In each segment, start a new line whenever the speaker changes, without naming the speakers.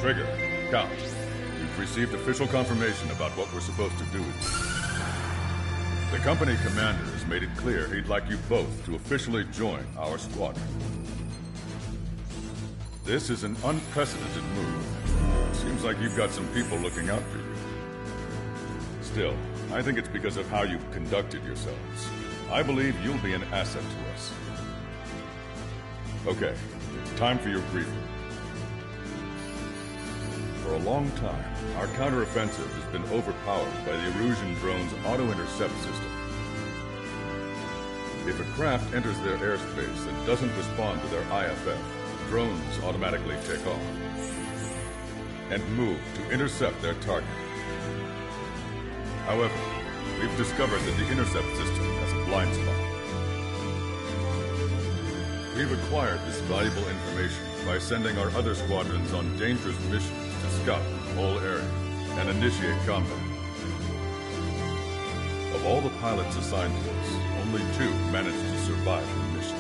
Trigger, Count, we've received official confirmation about what we're supposed to do with you. The company commander has made it clear he'd like you both to officially join our squadron. This is an unprecedented move. Seems like you've got some people looking out for you. Still, I think it's because of how you've conducted yourselves. I believe you'll be an asset to us. Okay, it's time for your briefing. For a long time, our counteroffensive has been overpowered by the Erusian drone's auto-intercept system. If a craft enters their airspace and doesn't respond to their IFF, drones automatically take off and move to intercept their target. However, we've discovered that the intercept system has a blind spot. We've acquired this valuable information by sending our other squadrons on dangerous missions to scout the whole area and initiate combat. Of all the pilots assigned to us, only 2 managed to survive the mission.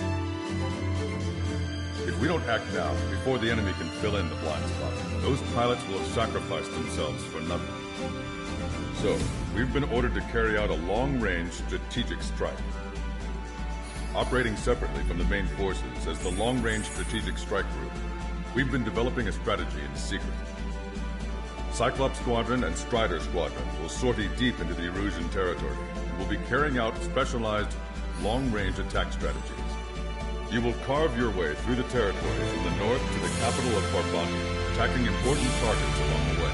If we don't act now, before the enemy can fill in the blind spot, those pilots will have sacrificed themselves for nothing. So, we've been ordered to carry out a long-range strategic strike. Operating separately from the main forces as the Long-Range Strategic Strike Group, we've been developing a strategy in secret. Cyclops Squadron and Strider Squadron will sortie deep into the Erusian territory and will be carrying out specialized long-range attack strategies. You will carve your way through the territory from the north to the capital of Barbania, attacking important targets along the way.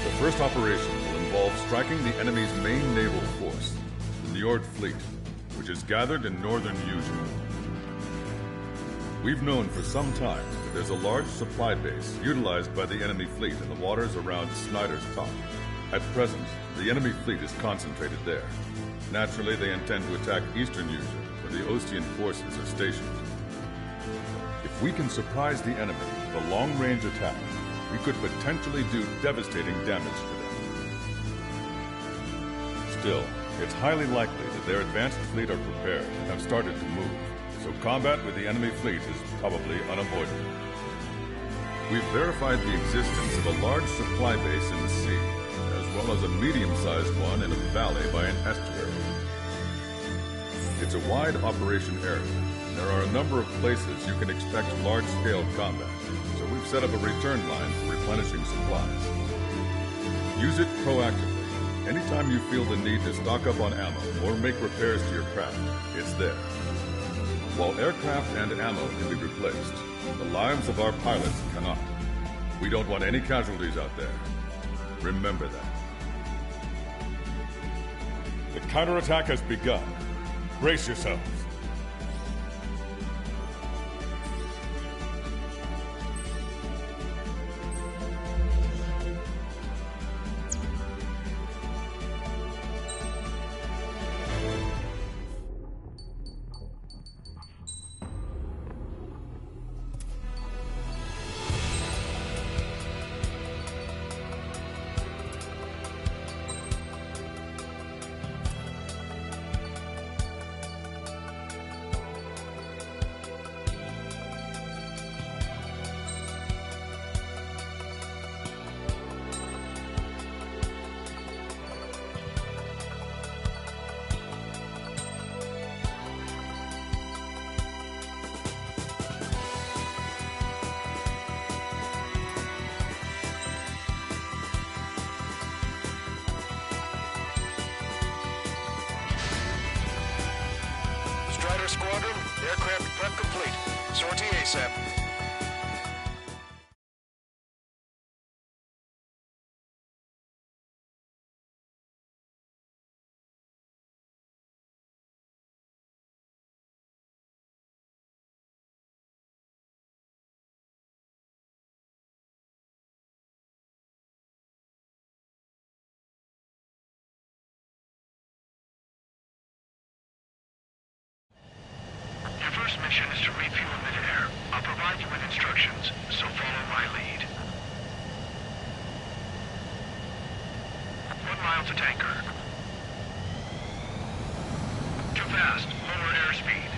The first operation will involve striking the enemy's main naval force, the Njord Fleet, which is gathered in northern Eugene. We've known for some time that there's a large supply base utilized by the enemy fleet in the waters around Snyder's Top. At present, the enemy fleet is concentrated there. Naturally, they intend to attack eastern Eugene, where the Ostian forces are stationed. If we can surprise the enemy with a long-range attack, we could potentially do devastating damage to them. Still, it's highly likely that their advanced fleet are prepared and have started to move, so combat with the enemy fleet is probably unavoidable. We've verified the existence of a large supply base in the sea, as well as a medium-sized one in a valley by an estuary. It's a wide operation area, and there are a number of places you can expect large-scale combat, so we've set up a return line for replenishing supplies. Use it proactively. Anytime you feel the need to stock up on ammo or make repairs to your craft, it's there. While aircraft and ammo can be replaced, the lives of our pilots cannot. We don't want any casualties out there. Remember that. The counterattack has begun. Brace yourselves.
Strider Squadron, aircraft prep complete. Sortie ASAP.
First mission is to refuel mid-air. I'll provide you with instructions, so follow my lead. 1 mile to tanker. Too fast. Lower airspeed.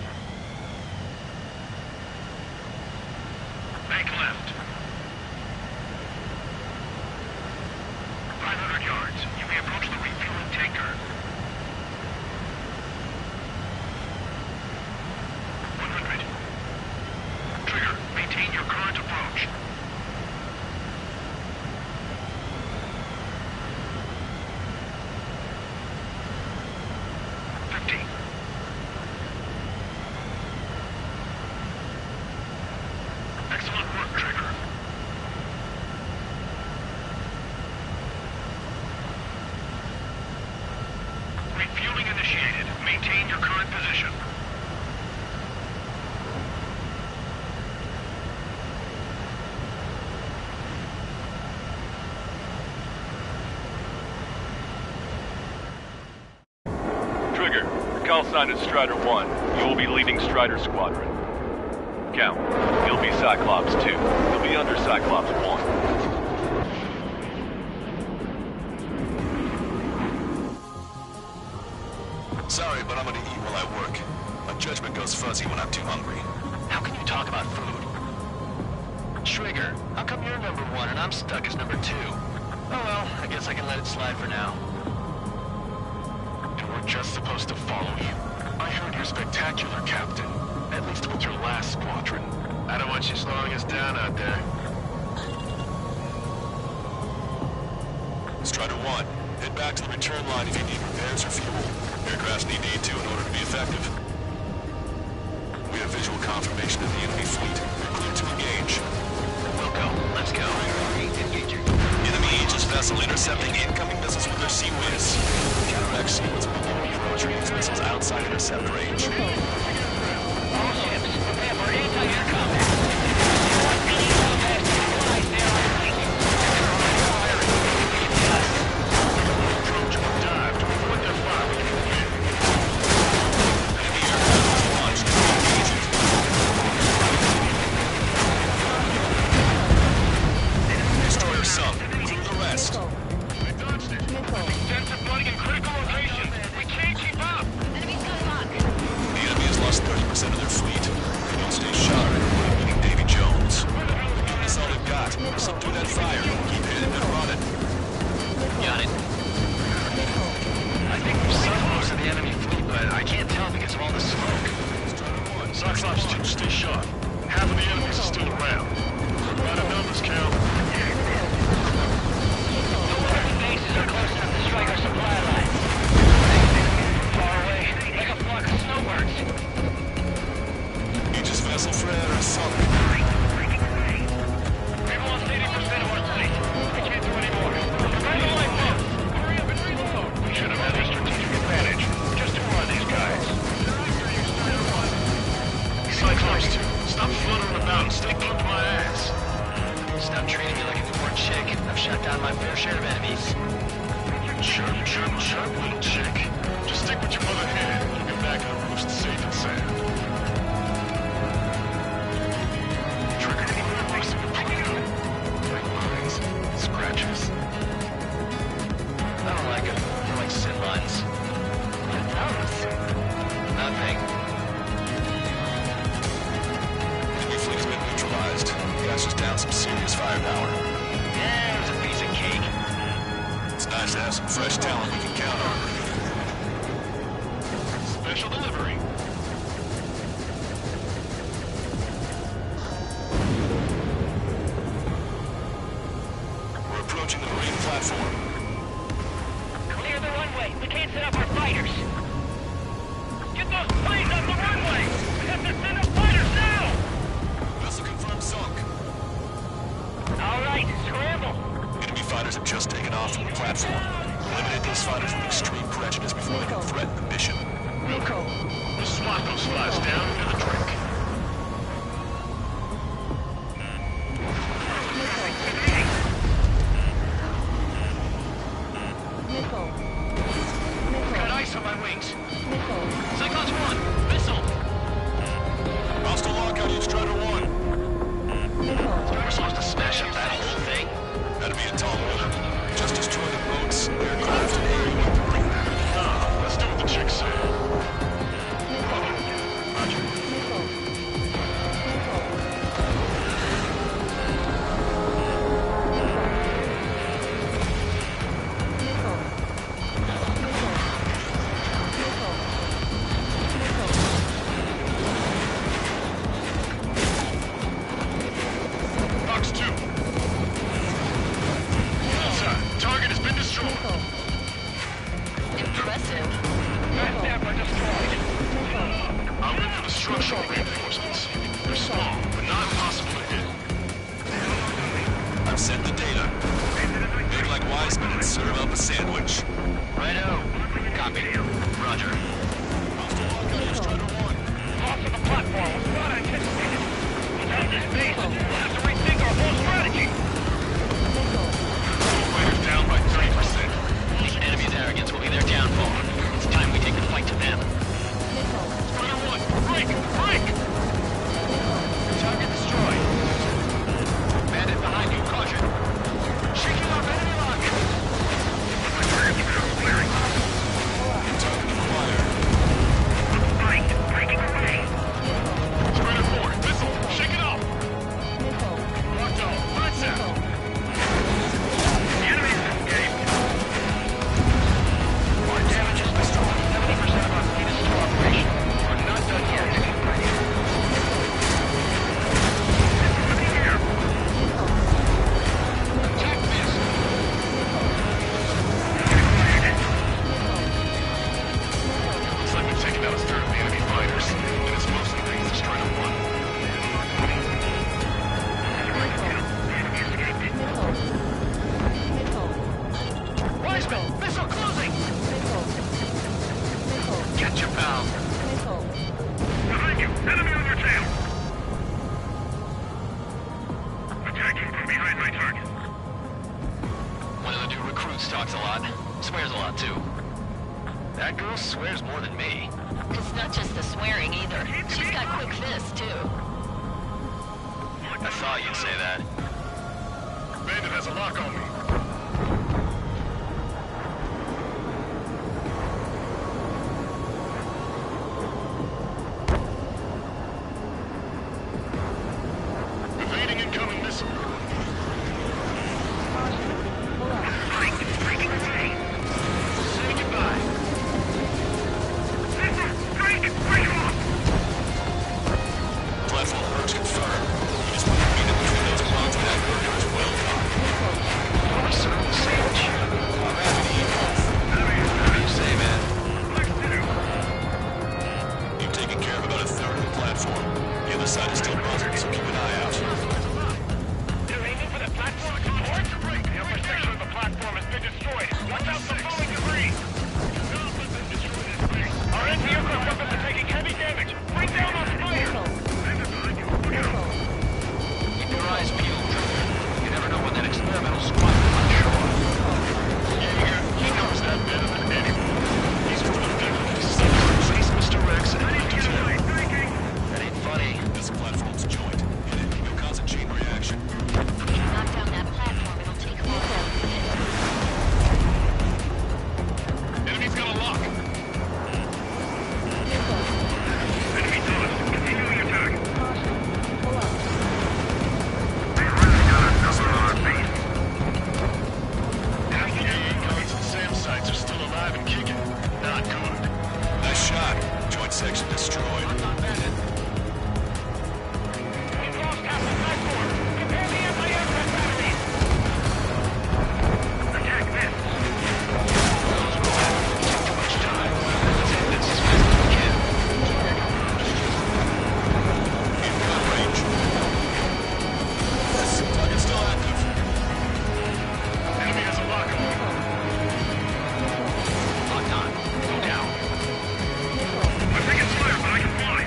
Make left.
Call sign is Strider 1. You will be leading Strider Squadron. Count. You'll be Cyclops 2. You'll be under Cyclops 1.
Sorry, but I'm gonna eat while I work. My judgment goes fuzzy when I'm too hungry.
How can you talk about food? Trigger, how come you're number 1 and I'm stuck as number 2? Oh well, I guess I can let it slide for now.
And we're just supposed to follow you. I heard you're spectacular, Captain. At least with your last squadron. I don't want you slowing us down out there. Strider 1, head back to the return line if you need repairs or fuel. Aircrafts need E2 in order to be effective. We have visual confirmation of the enemy fleet. We're clear to engage.
Wilco, let's go.
Enemy Aegis vessel intercepting incoming missiles with their sea winds. Counteract sequence below you. Retrieve these missiles outside intercept range.
All ships, prepare for anti-air combat.
Approach or dive to avoid their fire with your wind. Enemy aircraft is launched. Engage it. Destroyer sunk. Through the rest.
They dodged it. Extensive flooding in critical locations. We can't keep up.
The enemy has lost 30% of their fleet. If you'll stay sharp, including Davy Jones. That's all they've got. Subdue that fire. Keep hitting and running.
Got it. I think we've sunk most of the enemy fleet, but I can't tell because of all the smoke.
Cyclops 2, stay sharp. Half of the enemies are still around. By the numbers, Cal.
Bases are close enough to strike our supply line. Far away, like a flock of snowbirds.
Aegis vessel Fred are sunk.
We've lost 80% of our fleet. We can't do any more. Right away, Bob. Hurry up and reload.
We should have had a strategic advantage. Just who are these guys? Cyclops 2, stop fluttering about and stay glued to my ass.
Stop treating me like a newborn chick. I've shot down my fair share of enemies.
Chirp, chirp, chirp, little chick. Just stick with your mother hen. You'll get back in the roost safe and sound. Trigger, release the tornado. Like lines, scratches.
I don't like them. They're like sin lines. What else? Nothing.
Enemy fleet has been neutralized. Guys just down some serious firepower.
Yeah, it was a piece of cake.
It's nice to have some fresh talent we can count on. Special delivery. We're approaching the marine platform.
Clear the runway. We can't set up our fighters. Get those planes off the runway. We have to send up fighters now.
Vessel confirmed sunk.
All right, scramble.
Enemy fighters have just taken off from the platform. Eliminate those fighters with extreme prejudice before they can threaten the mission.
Wilco.
The swat those flies down into the drink.
Got ice on my wings. Cyclops 1, missile.
Hostile lockout, you Strider 1.
We're supposed to smash up that whole thing.
That'd be a tall order. Just destroy the boats, aircraft, and anyone to bring them. Nah, let's do what the chick said. Roger. Fox 2. Bullseye. Target has been destroyed.
Impressive.
Fast Dapper destroyed.
I'm in for the structural reinforcements. They're small, but not impossible to hit. I've sent the data. Make like Wiseman and serve up a sandwich.
Righto. Copy. Roger.
Hostile lockout, Strider 1.
Loss of the platform was not anticipated. Without this base, we'll have to rethink our whole strategy.
Fighters down by 30%.
The enemy's arrogance will be their downfall. It's time we take the fight to them.
behind my target.
One of the new recruits talks a lot. Swears a lot, too. That girl swears more than me.
It's not just the swearing either. She's got quick fists, too.
I thought you'd say that.
Bandit has a lock on me. Evading incoming missile. Say goodbye. Platform merge confirmed. You just put the meat in between those clouds and that burger is well done. Are we serving the sandwich? I'm happy to eat both. What do you say, man? You've taken care of about a third of the platform. The other side is still buzzing, so keep an eye out.
They're aiming for the platform support? The upper section of the platform has been destroyed. Watch out for falling debris. Our anti-aircraft weapons are taking heavy damage. Bring down those fighters.
Keep your eyes peeled. You never know when that experimental squad might show up.
Yeah, he knows that better than anyone. He's full of different. Face Mr. Rex and
That ain't funny.
this platform's joint. Hit it. You'll cause a chain reaction.
If you knock down that platform, it'll take longer.
Enemy's got a lock. Enemy dodged. Continuing attack. Guns and SAM sites are still alive and kicking. Not good. Nice shot. Joint section destroyed.
We've lost half the platform. Prepare the anti-aircraft batteries.
Attack this.
Those will have too much time. Let's end this as fast as we can.
In gun range. Yes, target still active. Enemy has a lock on me.
Locked on. Go down.
My thing is fire, but I can fly.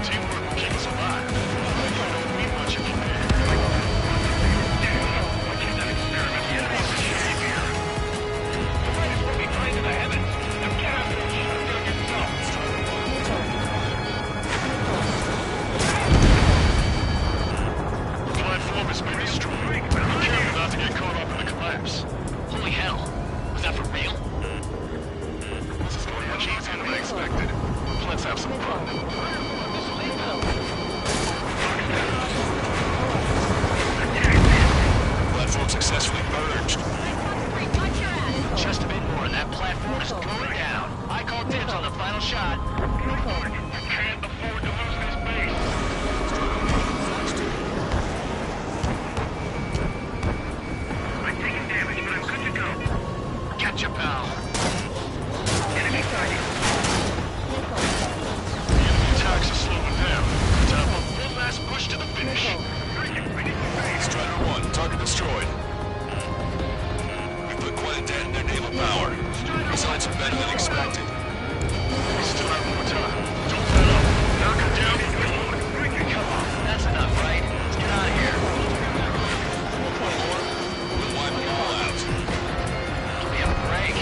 Teamwork will keep us alive. You don't need much if you can. Watch that experiment. The enemy's in shape here.
The fighters will be flying to the heavens. Now get out there and shoot them down yourself.
The platform has been destroyed. Be careful not to get caught up in the collapse.
Holy hell. Was that for real?
This is going much easier than I expected. Let's have some fun. Platform successfully merged.
Watch your ass.
Just a bit more and that platform is going down. I call dibs on the final shot.
Can't afford to lose this base. I'm taking damage, but I'm good to go.
Catch ya, pal.
Enemy sighted. The enemy attacks are slowing down. Time for one last push to the finish. Strider 1, target destroyed. We put quite a dent in their naval power. Results are better than expected. We still have more time. Don't let up. Knock her down.
Come on. That's enough, right? Let's get out of here.
One more. We'll wipe them all out.
Give me a break.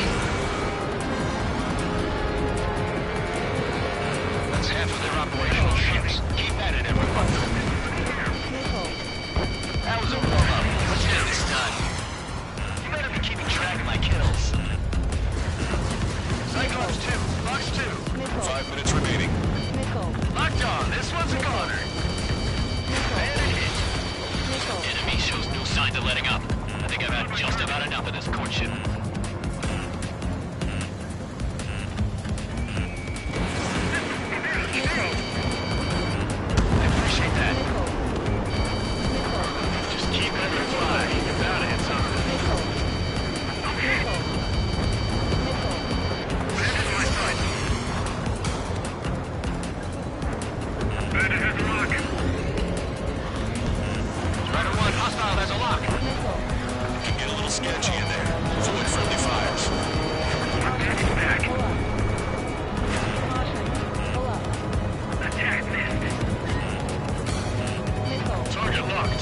That's half of their operational ships. Keep at it, everyone. That was a warm-up. Let's get this done. You better be keeping track of my kills. Cyclops 2, Fox 2.
5 minutes remaining.
Locked on. This one's a goner. Bandit hit. Enemy shows no signs of letting up. I think I've had just about enough of this courtship. I appreciate that.
Just keep at the fly. You're bound to hit something. Bandit my sight. Bandit has a lock.
Strider 1, hostile has a lock.
Can get a little sketchy in there. Avoid friendly fires. Bandit's back. Attack missed. Target locked.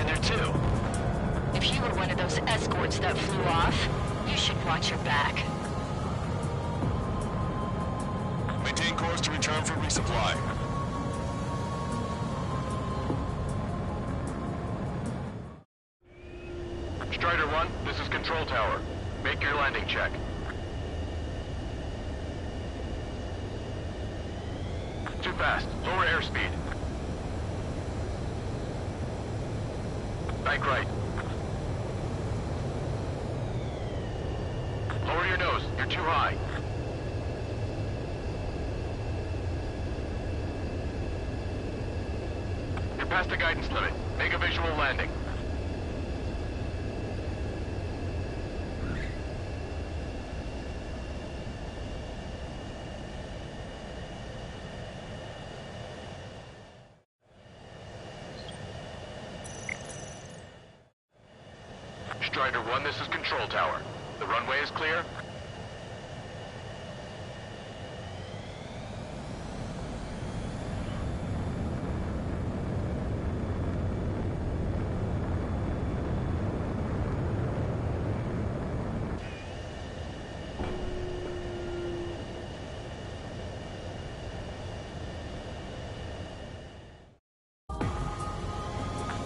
been there too.
If you were one of those escorts that flew off, you should watch your back.
Maintain course to return for resupply.
Strider 1, this is Control Tower. Make your landing check. Too fast. Lower airspeed. Bank right. Lower your nose. You're too high. You're past the guidance limit. Make a visual landing. Strider 1, this is Control Tower. The runway is clear?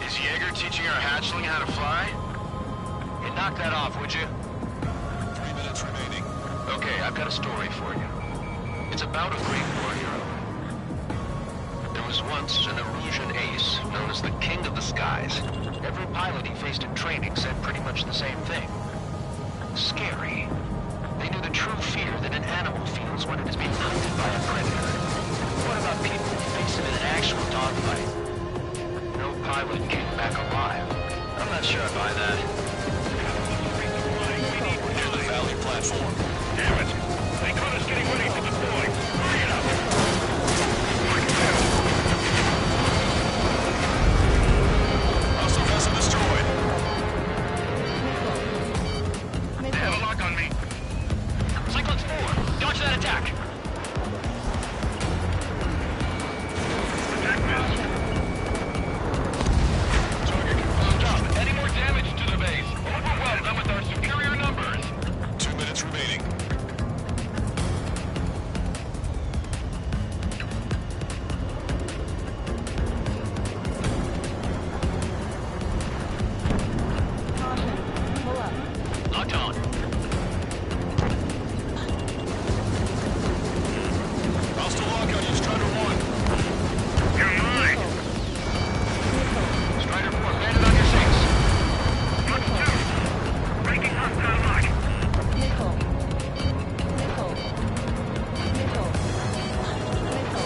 Is Jaeger teaching our hatchling how to fly? Hey, knock that off, would you?
3 minutes remaining.
Okay, I've got a story for you. It's about a great war hero. There was once an Erusian ace known as the King of the Skies. Every pilot he faced in training said pretty much the same thing. Scary. They knew the true fear that an animal feels when it is being hunted by a predator. What about people who face him in an actual dogfight? No pilot came back alive. I'm not sure I buy that.
Near the valley platform.
Damn it! They caught us getting ready to deploy. Hurry it up!
Hostile vessel destroyed.
They have a lock on me.
Cyclones 4, dodge that attack!
Attack this.
Target confirmed up.
Any more damage to the base? Overwhelmed them with our superior numbers.
2 minutes remaining.
Locked on.
Hostile lockout, you Strider 1.
You're mine.
Strider 4, landed on your six.
Mark 2. Breaking hostile lock.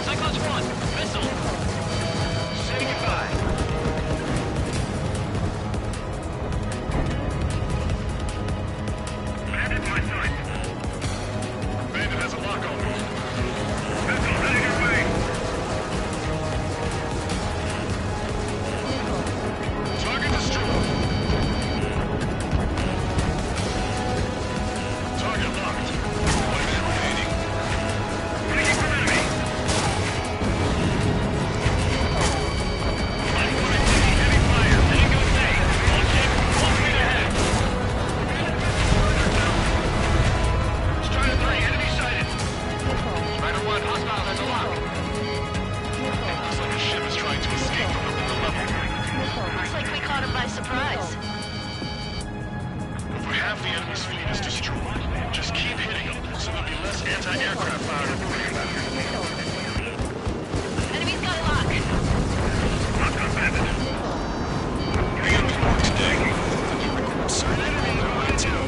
Cyclones 1, missile. Say goodbye.
Landed my sight.
Bandit has a lock on me.
Vessel heading your way.
Target destroyed. Target locked. 1 minute remaining.
Breaking from enemy. I'm going to see heavy fire. Letting go safe. All ships, full speed ahead. Strider 3, enemy sighted.
Strider 1, hostile, there's a lock.
Looks like a ship is trying to escape from the lower level.
Looks like we caught him by surprise.
Over half the enemy's fleet is destroyed. Just keep hitting them, so there'll be less anti-aircraft fire to worry about.
Enemy's got a lock.
Lock on bandit.
We got good work today. Certain enemy on the way too.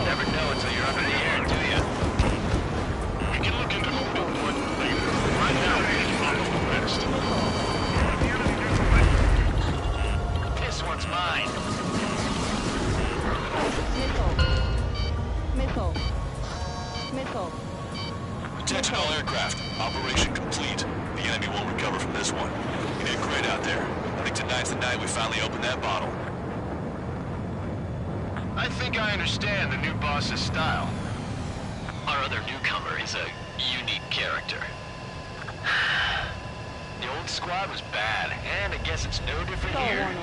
Never know until you're up in the air, do ya?
We can look into who did what later. Right now, we need to follow the rest.
This one's mine.
Attention all aircraft. Operation complete. The enemy won't recover from this one. You did great out there. I think tonight's the night we finally open that bottle.
I think I understand the new boss's style. Our other newcomer is a unique character. The old squad was bad, and I guess it's no different
Stall
here.
warning.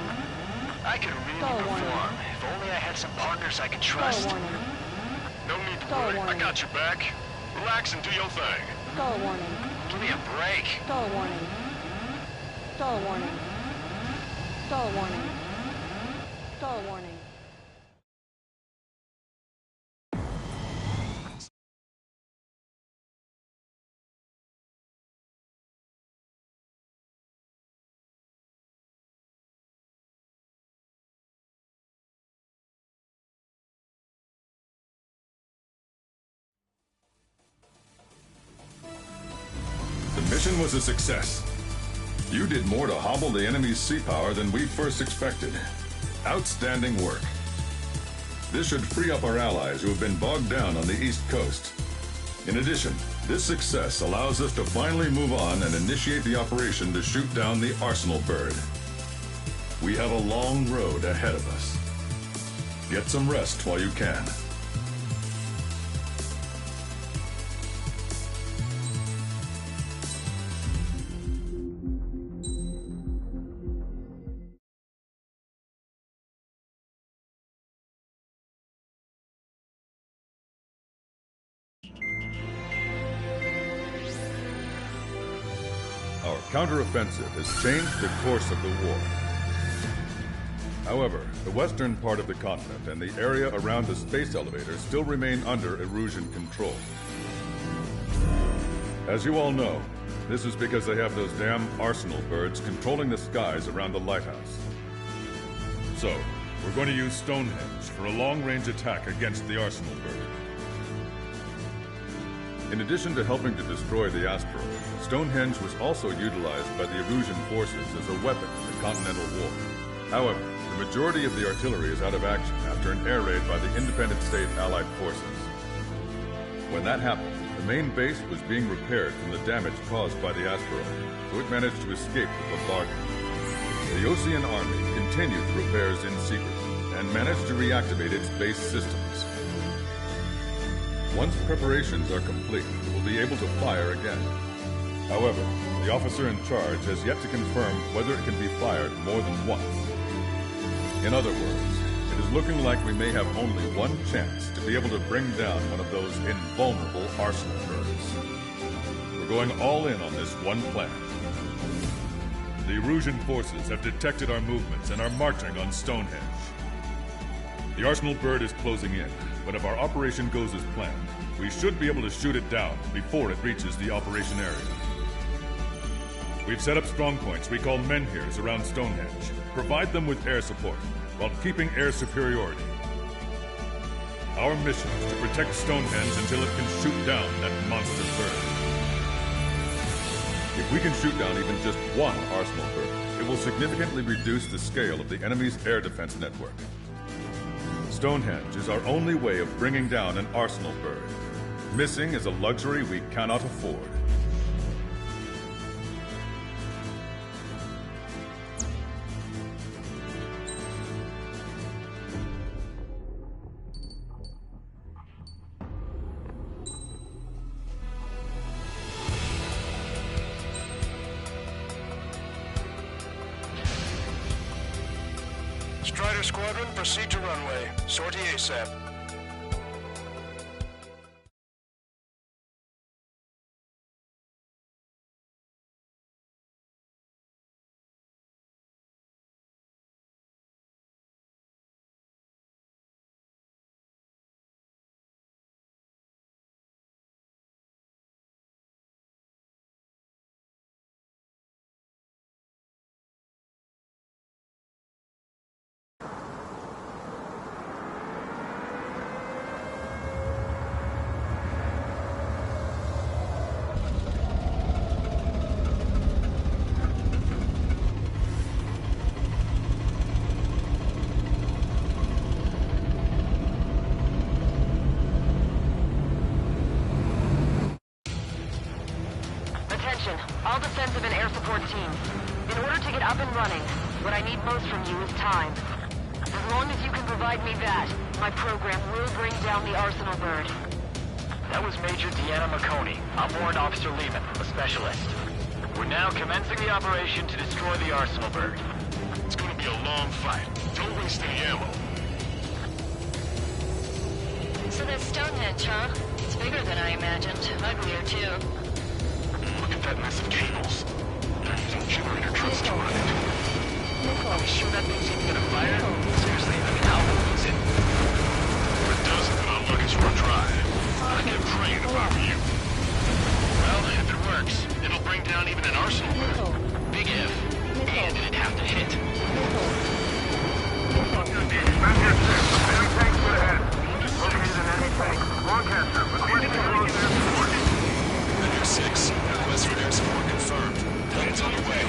I could really
Stall warning.
perform if only I had some partners I could
Stall
trust.
warning.
No need to
Stall
worry. I
warning.
got your back. Relax and do your thing.
Stall warning.
Give me a break.
Stall warning. Stall warning. Stall warning. Stall warning.
The mission was a success. You did more to hobble the enemy's sea power than we first expected. Outstanding work. This should free up our allies who have been bogged down on the East Coast. In addition, this success allows us to finally move on and initiate the operation to shoot down the Arsenal bird. We have a long road ahead of us. Get some rest while you can. Our counteroffensive has changed the course of the war. However, the western part of the continent and the area around the space elevator still remain under Erusian control. As you all know, this is because they have those damn Arsenal birds controlling the skies around the lighthouse. So, we're going to use Stonehenge for a long-range attack against the Arsenal bird. In addition to helping to destroy the asteroid, Stonehenge was also utilized by the Erusian forces as a weapon in the Continental War. However, the majority of the artillery is out of action after an air raid by the Independent State Allied forces. When that happened, the main base was being repaired from the damage caused by the asteroid, so it managed to escape the bombardment. The Ocean Army continued the repairs in secret and managed to reactivate its base systems. Once preparations are complete, it will be able to fire again. However, the officer in charge has yet to confirm whether it can be fired more than once. In other words, it is looking like we may have only one chance to be able to bring down one of those invulnerable Arsenal birds. We're going all in on this one plan. The Erusian forces have detected our movements and are marching on Stonehenge. The Arsenal bird is closing in, but if our operation goes as planned, we should be able to shoot it down before it reaches the operation area. We've set up strong points we call menhirs around Stonehenge. Provide them with air support while keeping air superiority. Our mission is to protect Stonehenge until it can shoot down that monster bird. If we can shoot down even just one Arsenal bird, it will significantly reduce the scale of the enemy's air defense network. Stonehenge is our only way of bringing down an Arsenal bird. Missing is a luxury we cannot afford.
Strider Squadron, proceed to runway. Sortie ASAP.
All defensive and air support teams. In order to get up and running, what I need most from you is time. As long as you can provide me that, my program will bring down the Arsenal bird.
That was Major Deanna McConey. I'm Warrant Officer Lehman, a specialist. We're now commencing the operation to destroy the arsenal bird.
It's gonna be a long fight. Don't waste any ammo.
So that's Stonehenge, huh? It's bigger than I imagined. Uglier, too.
Look at that mess of cables. Some generator trucks to run it.
Are we sure that thing's even gonna fire? Seriously, I mean, how long is it?
If it doesn't, then our luck is run dry. I kept praying if I were you.
Well, if it works, it'll bring down even an arsenal bird. Big if. And it'd have to hit.
Medic 6, request for air support confirmed. Plane's on the way.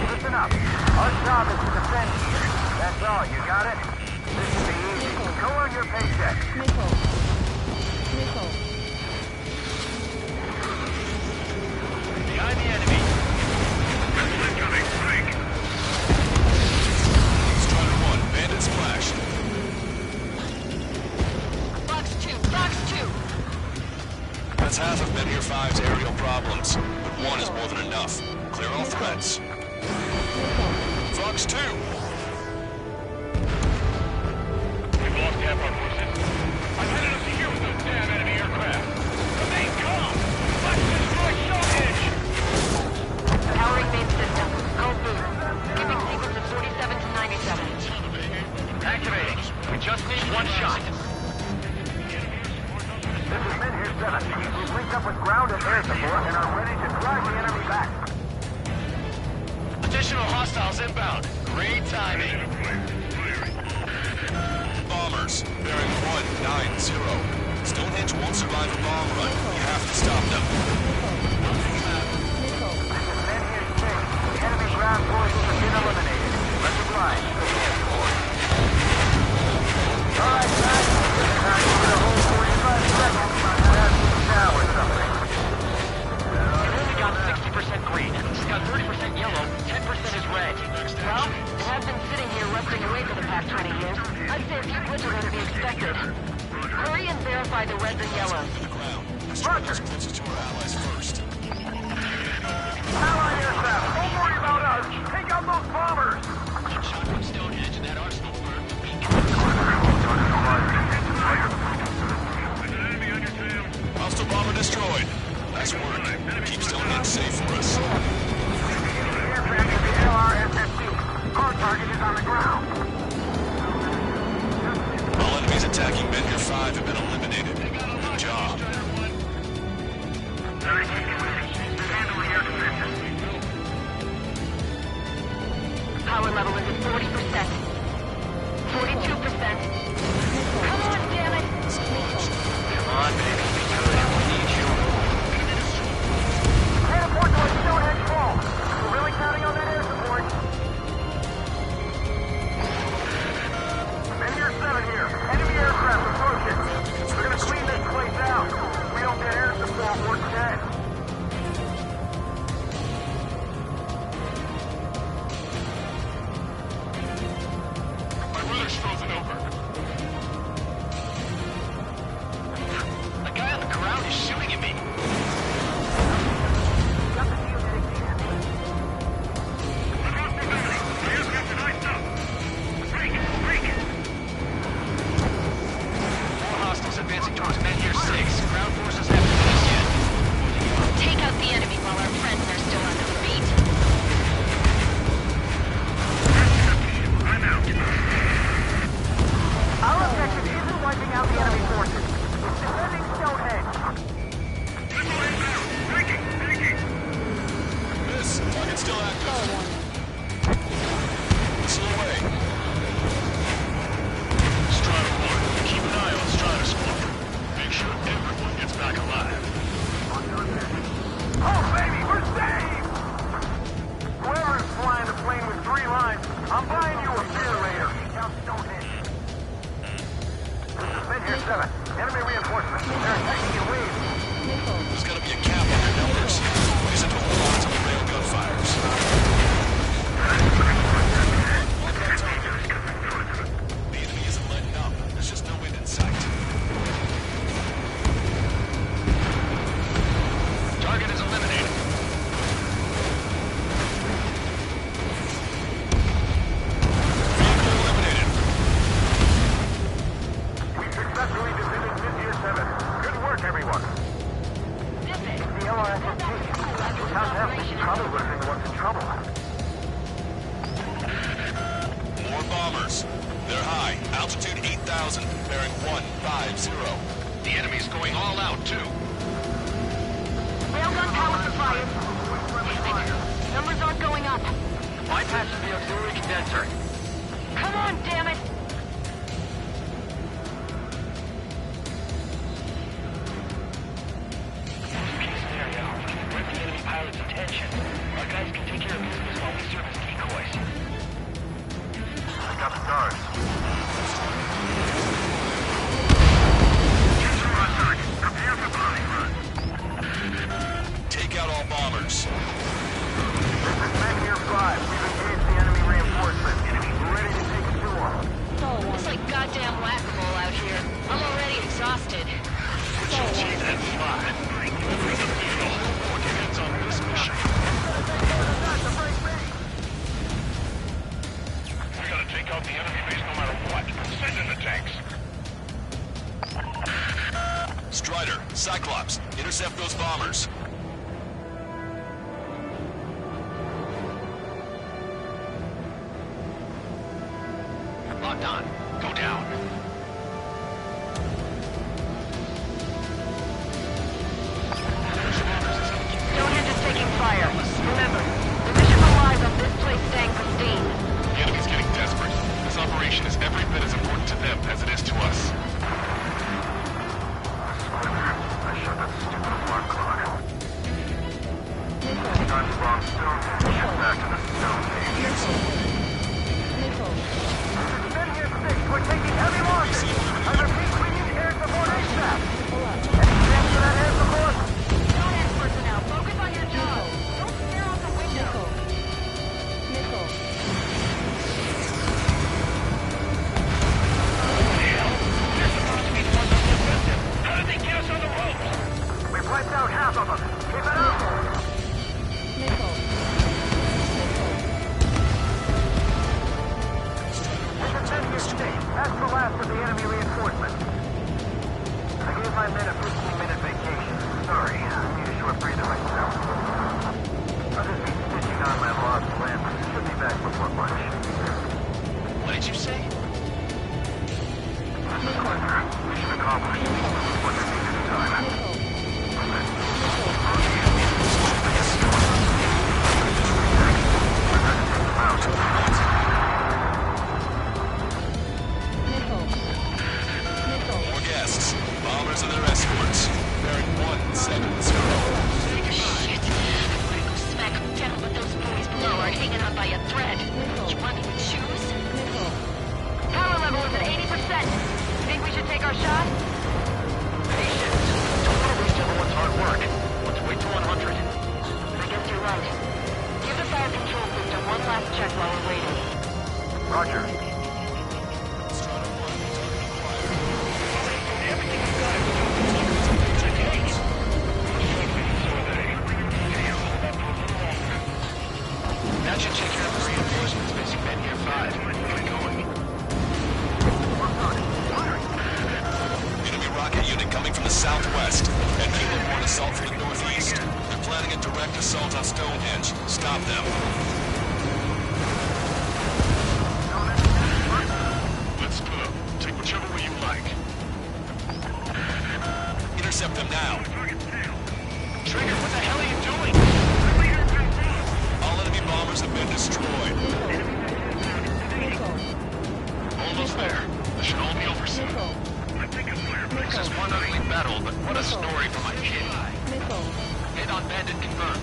Listen up. Our job is to defend here. That's all. You got it? This should be easy. Go on your paycheck.
Behind the enemy.
Strider 1, bandit splash.
Box 2, Box 2!
That's half of Menhir 5's aerial problems, but one is more than enough. Clear all threats. Fox 2!
We've lost half our forces. I'm headed up to here with those damn enemy aircraft. Remain calm! Let's destroy Stonehenge!
Powering main system. Code boot. Skipping sequence of 47 to 97.
Activating. We just need one shot.
This is Menhir 7. We've linked up with ground and air support and are ready to drive the enemy back.
Additional hostiles inbound. Great timing.
Bombers, bearing 190. Stonehenge won't survive a bomb run. You have to stop them.
Menhir 6. The enemy ground forces have been eliminated. Let's ride. Alright, guys. Now you get a whole 45 seconds. Now or something.
We've only got 60% green. It's got 30% yellow, 10% is red.
Well, it has been sitting here rusting away for the past 20 years. I'd say a few glitches are to be expected. Hurry and verify the reds and yellows.
Strike us closest to our allies first.
Allied aircraft, don't worry about us. Take out those bombers.
One shot from Stonehenge and that arsenal bird will be...
Hostile bomber destroyed. Nice work. Keep Stonehenge safe for us.
Aircraft is the LRSS-2. Our target is on the ground.
All enemies attacking Menhir 5 have been eliminated. Good job.
Power level is at 40%. 42%. Come on, damn it!
Come on, baby. We need you.
Can't afford to let Stonehenge fall. We're really counting on that air support. Menhir 7 here. Enemy aircraft approaching. We're gonna clean this place out. If we don't get air support, we're dead.
My router's frozen over. bombers. They're high, altitude 8,000, bearing 150.
The enemy's going all out, too.
Railgun power supply is... Damn it. Numbers aren't going up.
Bypassing the auxiliary condenser.
Come on, damn it!
Case scenario. Grab the enemy pilot's attention. Our guys can take care of business while we serve as decoys.
I got the stars. Prepare for bombing run.
Take out all bombers.
This is Men here 5. We've engaged the enemy reinforcements. We're ready to take it to them.
It's like goddamn whack-a-mole out here. I'm already exhausted.
Take that 5. Bring the beetle. Put your hands on this mission.
We gotta take out the enemy base no matter what. Send in the tanks. Strider, Cyclops, intercept those bombers.
Locked on. Go down.
Stonehenge is taking fire. Remember, the mission relies on this place staying pristine.
The enemy's getting desperate. This operation is every bit as important to them as it is to us.
I shut that stupid alarm clock. Time to bomb Stonehenge. Get back to the Stonehenge. Men here 6. We're taking heavy losses. I repeat, we need air support ASAP. Any chance for that air support?
Stonehenge personnel, focus on your job. Don't stare out the window.
How did they get us on the ropes?
We've wiped out half of them. Keep it up. This is Men here 6. That's the last of the enemy reinforcements. I gave my men a 15-minute vacation. Sorry, I need a short breather myself. I'll just be stitching on my lost limb. Should be back before lunch.
What did you say?
Mission accomplished. What they need this time.
More guests. Bombers and their escorts. Bearing 170.
Shit. I'm gonna go smack them down, but those boys below are hanging on by a thread. You want me to choose? Power level is at 80%. Think we should take our shot?
Patience. Don't want to waste everyone's hard work. Let's wait till 100.
I guess you're right. Give the fire control system one last check while we're waiting.
Roger.
That should take care of the reinforcements facing Men here 5. Get going.
Enemy rocket unit coming from the southwest. And Hilo-borne assault from the northeast. They're planning a direct assault on Stonehenge. Stop them.
Let's split up. Take whichever way you like.
Intercept them now.
Trigger, what the hell are you doing?
All enemy bombers have been destroyed.
Almost there. This should all be over soon. This is one ugly battle, but what a story for my kid. Hit on bandit confirmed.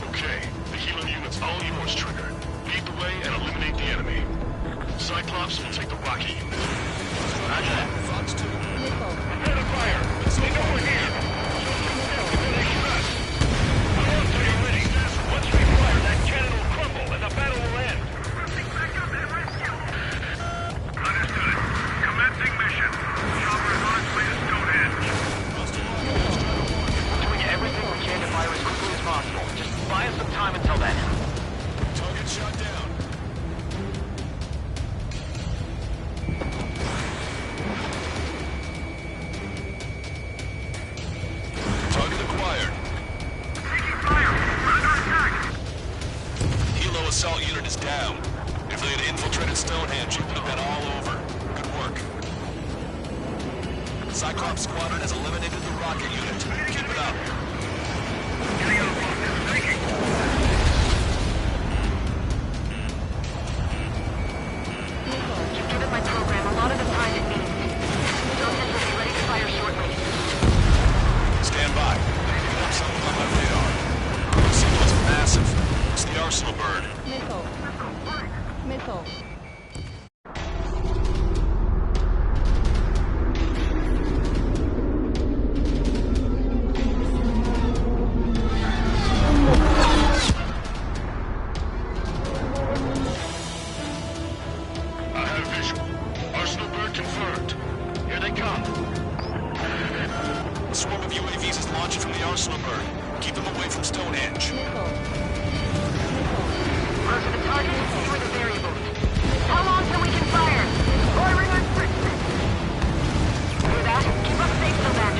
Okay, the Hilo unit's all yours, Trigger. Lead the way and eliminate the enemy. Cyclops will take the rocket unit. Roger that.
Fox 2.
Prepare to fire. They know we're here. Show some sense if they trust. I won't tell you ready. Once we fire, that cannon will
Cyclops Squadron has eliminated the rocket unit. Keep it up.
You've given my program a lot of the time it needs. Stonehenge will be ready to fire shortly.
Stand by. Picking up something on my radar. The signal's massive. It's the Arsenal bird.
Missile. Missile.
I have visual. Arsenal bird confirmed. Here they come. A swarm of UAVs is launching from the Arsenal bird. Keep them away from Stonehenge.
Run to the target, here are the variables. How long till we can fire? Firing on 60. Hear that? Keep us safe till then.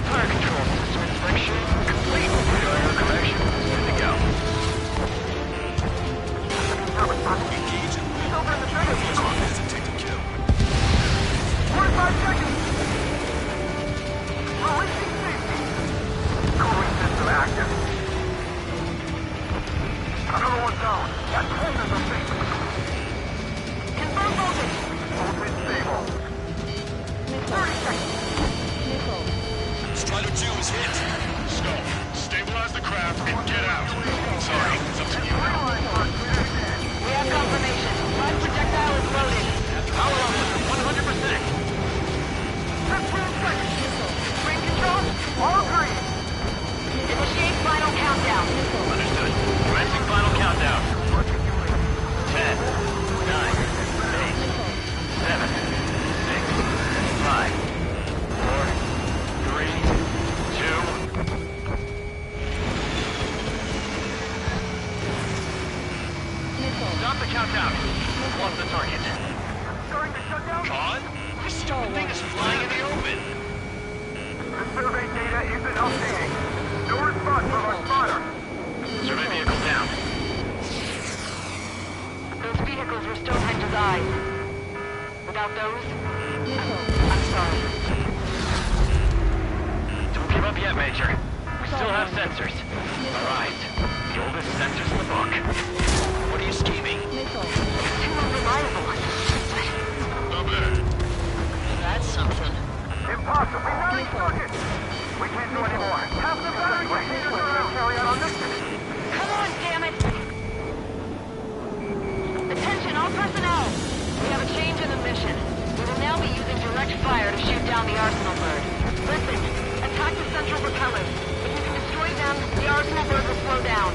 Fire control system inspection complete. Radar correction. Good to go.
Engage and
He's over in the trigger.
hesitate to kill.
45 seconds. Releasing safety. Cooling system active. Another one down. That corner's a big.
Confirm voltage.
Voltage stable. 30 seconds.
Strider 2 is hit. Scope. Stabilize the craft and get out. Sorry, it's up to you.
We have confirmation. Live projectile is loaded.
Power up to 100%.
15 seconds.
Spring control,
All green.
initiate final countdown.
Understood. Commencing final countdown. 10, 9, 8, 7, 6, 5, 4, 3, 2. Stop the countdown. Lost the target.
Starting to shut down.
Con? This stupid thing is flying in the open.
The survey data isn't updating. No response from our spotter.
Survey vehicle down.
Those vehicles were Stonehenge's eyes. Without those, I'm sorry.
Don't give up yet, Major. We still have sensors. Arrived. The oldest sensors in the book. What are you scheming?
Too unreliable.
Not bad.
That's something.
Impossible. We got a target. We can't do anymore. Half the battery containers are going to carry out on this mission.
Come on, damn it! Attention, all personnel! We have a change in the mission. We will now be using direct fire to shoot down the Arsenal bird. Listen, attack the central propellers. If you can destroy them, the Arsenal bird will slow down.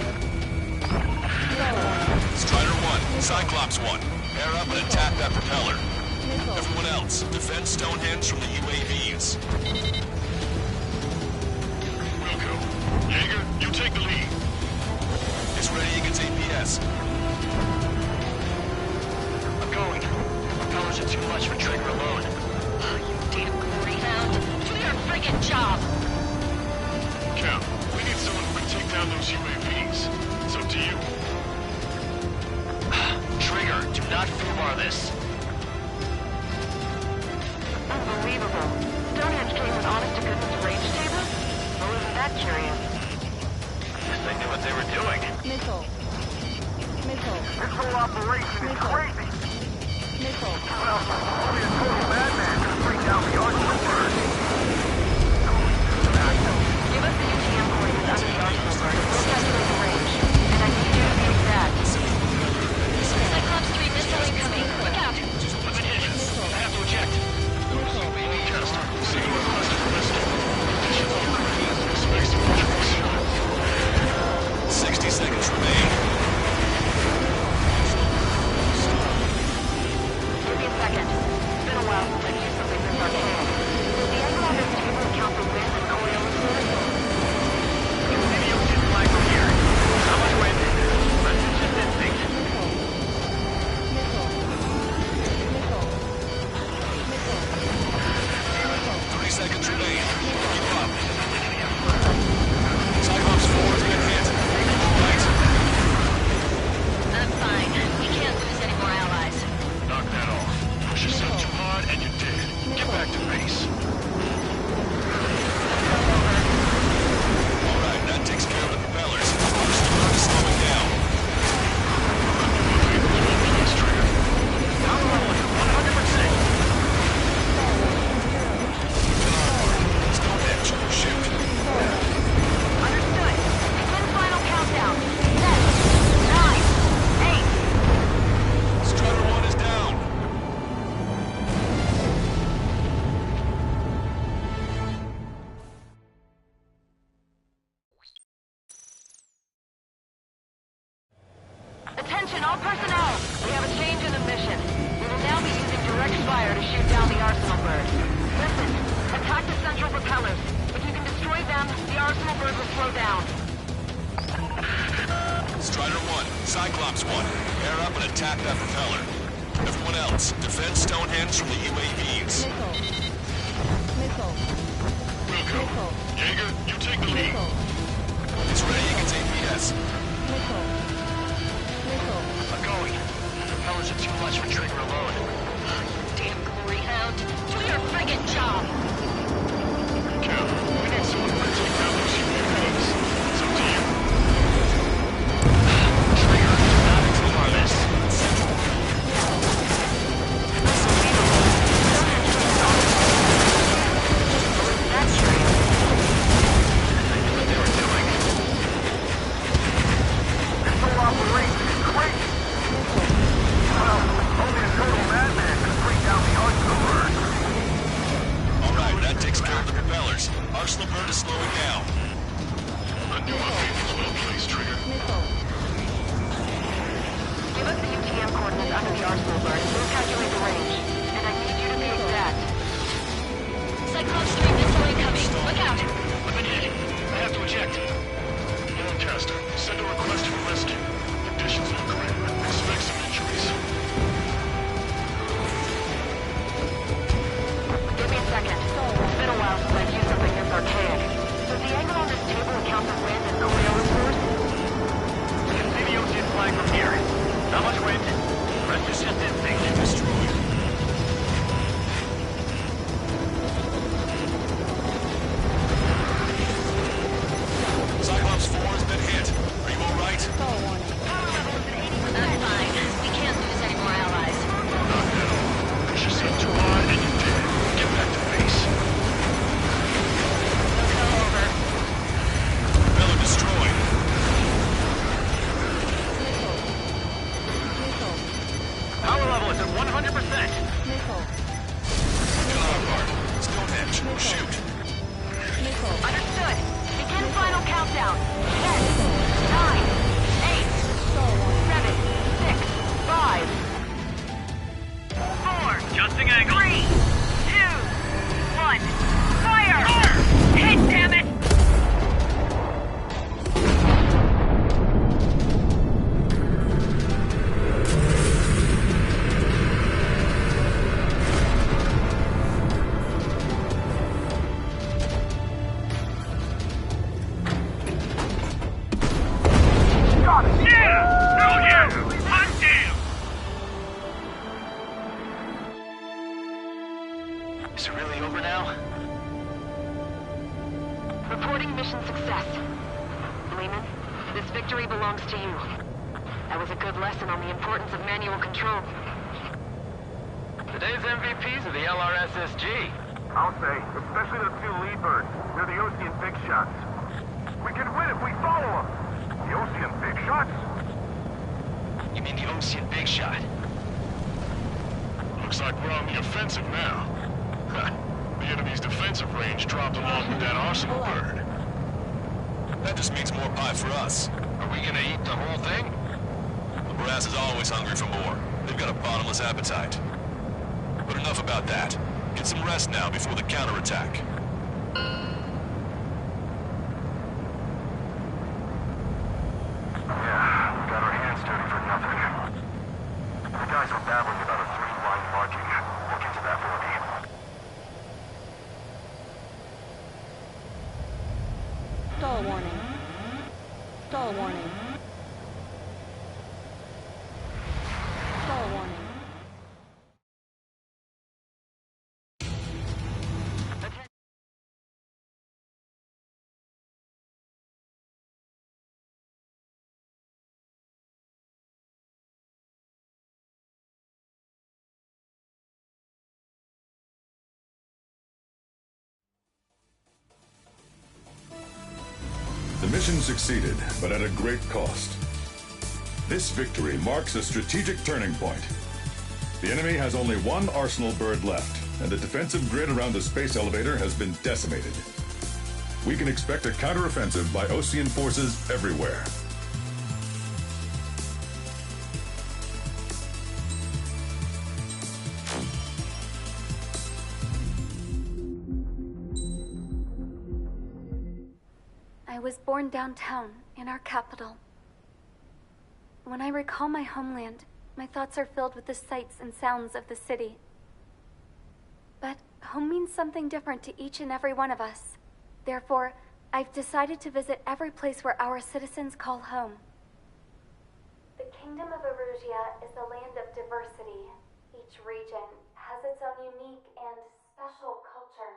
Strider 1, Cyclops 1. Pair up and attack that propeller. Everyone else, defend Stonehenge from the UAVs. We'll go. Jaeger, you take the lead. It's ready against APS.
I'm going. Propellers are too much for Trigger alone.
You damn greyhound. Do your friggin' job!
Cap, we need someone who can take down those UAVs. It's up to you.
Trigger, do not foobar this.
Unbelievable. Stonehenge came with honest-to-goodness range tables? Or wasn't that curious?
Guess they knew what they were doing.
Missile. Missile.
This whole operation is crazy.
Missile.
Well, only a total madman could bring down the Arsenal bird.
Give us the UTM coordinates under the Arsenal bird. We'll calculate the range. And I need you to be exact. Cyclops 3 missile incoming. Look out!
I've been hit. I have to eject.
Just see what's left of the missile. Conditions on the range. Expect some tricks. 60 seconds remain.
30 seconds.
back to base. All right, that takes care of the propellers. Start slowing down.
Power level is 100%.
Stonehenge, shoot.
Understood. Begin final countdown. 10, 9, 8.
Strider 1 is down.
Attention, all personnel! We have a change in the mission. We will now be using direct fire to shoot down the Arsenal bird. Listen, attack the central propellers. If you can destroy them, the Arsenal bird will slow down.
Strider 1, Cyclops 1, pair up and attack that propeller. Everyone else, defend Stonehenge from the UAVs.
Missile. Missile.
Jaeger, you take the lead.
Missile.
It's ready against APS.
Missile. Missile.
I'm going. The propellers are too much for Trigger alone.
Damn glory hound. Do your friggin' job!
Cap, we need someone who can take down those UAVs. It's up to you.
Trigger, not include our list.
That's right.
I knew what they were doing.
This whole operation is crazy. Well, only a total madman could bring down the Arsenal bird.
All right, that takes care of the propellers. Arsenal bird is slowing down. I knew my feet was well placed, Trigger.
Missile.
Give us the UTM coordinates under the Arsenal bird. We'll calculate the range. And I need you to be exact. Cyclops 3 missile incoming. Look out!
I've been hit. I have to eject.
Lancaster, send a request for rescue. Conditions look grim. Expect some injuries.
Give me a second. It's been a while since I've used something this archaic. Does the angle on this table account for wind and Coriolis force?
You can see the ocean flag from here. Not much wind. Rest is just instinct.
Destroyed. Cyclops 4 has been hit. Are you all right?
Stall warning.
I'm fine. We can't lose any more allies.
Not at all. Push yourself too hard and you're dead. Get back to base.
No over.
Propeller destroyed.
Missile. Missile.
Power level is at 100%.
Missile.
Counterpart. Stonehenge. Shoot.
Missile.
Understood. Begin final countdown. 10, 9, 8,
Stall warning.
7, 6, 5, 4,
Adjusting angle.
3, 2, 1. Fire! Hit, damn it!
Got it!
Yeah! Oh yeah! Hot damn! Is it really over now?
Reporting mission success. Lehman, this victory belongs to you. That was a good lesson on the importance of manual control.
Today's MVPs are the LRSSG.
I'll say, especially those two lead birds. They're the Ocean big shots. We can win if we follow them. The Ocean big shots?
You mean the Ocean Big Shot?
Looks like we're on the offensive now. The enemy's defensive range dropped along with that Arsenal bird. That just means more pie for us.
Are we gonna eat the whole thing?
The brass is always hungry for more. They've got a bottomless appetite. But enough about that. Get some rest now before the counterattack.
Yeah, we got our hands dirty for nothing. The guys were babbling about a 3-line marking. Look into that for me.
Stall warning. Stall warning. Stall warning.
The mission succeeded, but at a great cost. This victory marks a strategic turning point. The enemy has only one arsenal bird left, and the defensive grid around the space elevator has been decimated. We can expect a counteroffensive by Osean forces everywhere.
I was born downtown, in our capital. When I recall my homeland, my thoughts are filled with the sights and sounds of the city. But home means something different to each and every one of us. Therefore, I've decided to visit every place where our citizens call home. The Kingdom of Erusia is a land of diversity. Each region has its own unique and special culture.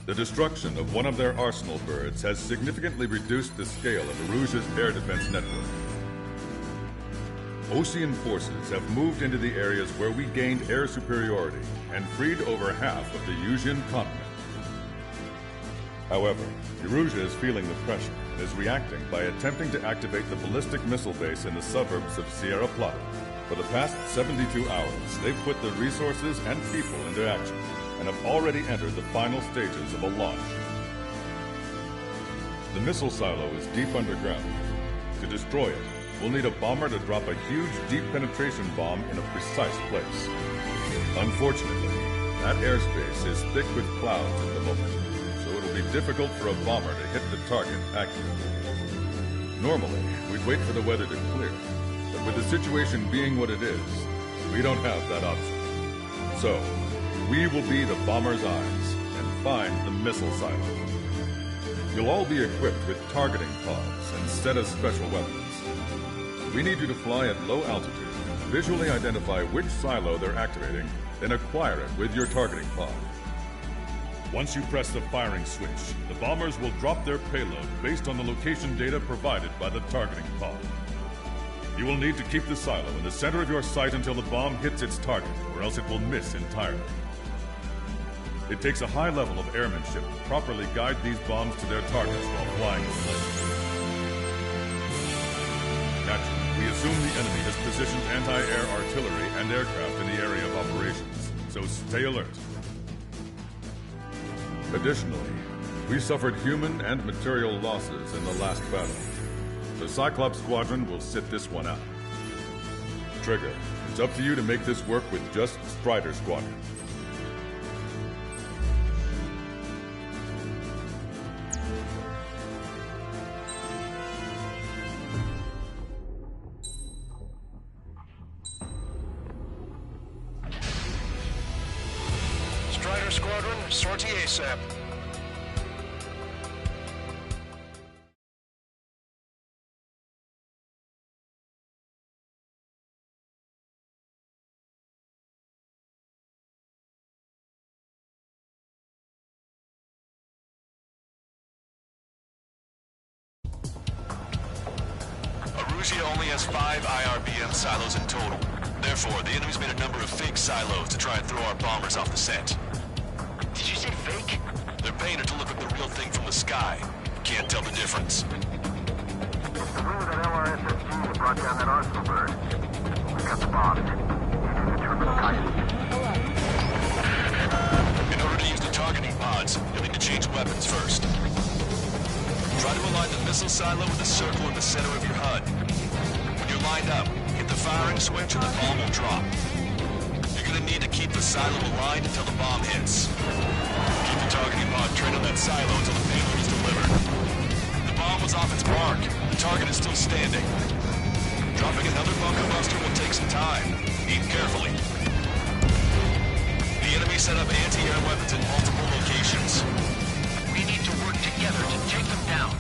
The destruction of one of their arsenal birds has significantly reduced the scale of Erusia's air defense network. Osean forces have moved into the areas where we gained air superiority and freed over half of the Eusian continent. However, Erusia is feeling the pressure and is reacting by attempting to activate the ballistic missile base in the suburbs of Sierra Plata. For the past 72 hours, they've put the resources and people into action, and have already entered the final stages of a launch. The missile silo is deep underground. To destroy it, we'll need a bomber to drop a huge deep penetration bomb in a precise place. Unfortunately, that airspace is thick with clouds at the moment, so it'll be difficult for a bomber to hit the target accurately. Normally, we'd wait for the weather to clear, but with the situation being what it is, we don't have that option. So, we will be the bomber's eyes and find the missile silo. You'll all be equipped with targeting pods instead of special weapons. We need you to fly at low altitude, visually identify which silo they're activating, then acquire it with your targeting pod. Once you press the firing switch, the bombers will drop their payload based on the location data provided by the targeting pod. You will need to keep the silo in the center of your sight until the bomb hits its target, or else it will miss entirely. It takes a high level of airmanship to properly guide these bombs to their targets while flying in place. Naturally, we assume the enemy has positioned anti-air artillery and aircraft in the area of operations, so stay alert. Additionally, we suffered human and material losses in the last battle. The Cyclops Squadron will sit this one out. Trigger, it's up to you to make this work with just Strider Squadron.
Strider Squadron, sortie ASAP. Erusia only has 5 IRBM silos in total. Therefore, the enemy's made a number of fake silos to try and throw our bombers off the scent. Did you say fake? They're paying her to look at the real thing from the sky. Can't tell the difference.
It's the wing of that LRSSG that brought down that arsenal bird. We got the bombs. Using the terminal guidance.
In order to use the targeting pods, you'll need to change weapons first. Try to align the missile silo with the circle in the center of your HUD. When you're lined up, hit the firing switch and the bomb will drop. You're gonna need to keep the silo aligned until the bomb hits. Keep the targeting pod trained on that silo until the payload is delivered. The bomb was off its mark. The target is still standing. Dropping another bunker buster will take some time. Aim carefully. The enemy set up anti-air weapons in multiple locations. We need to work together to take them down.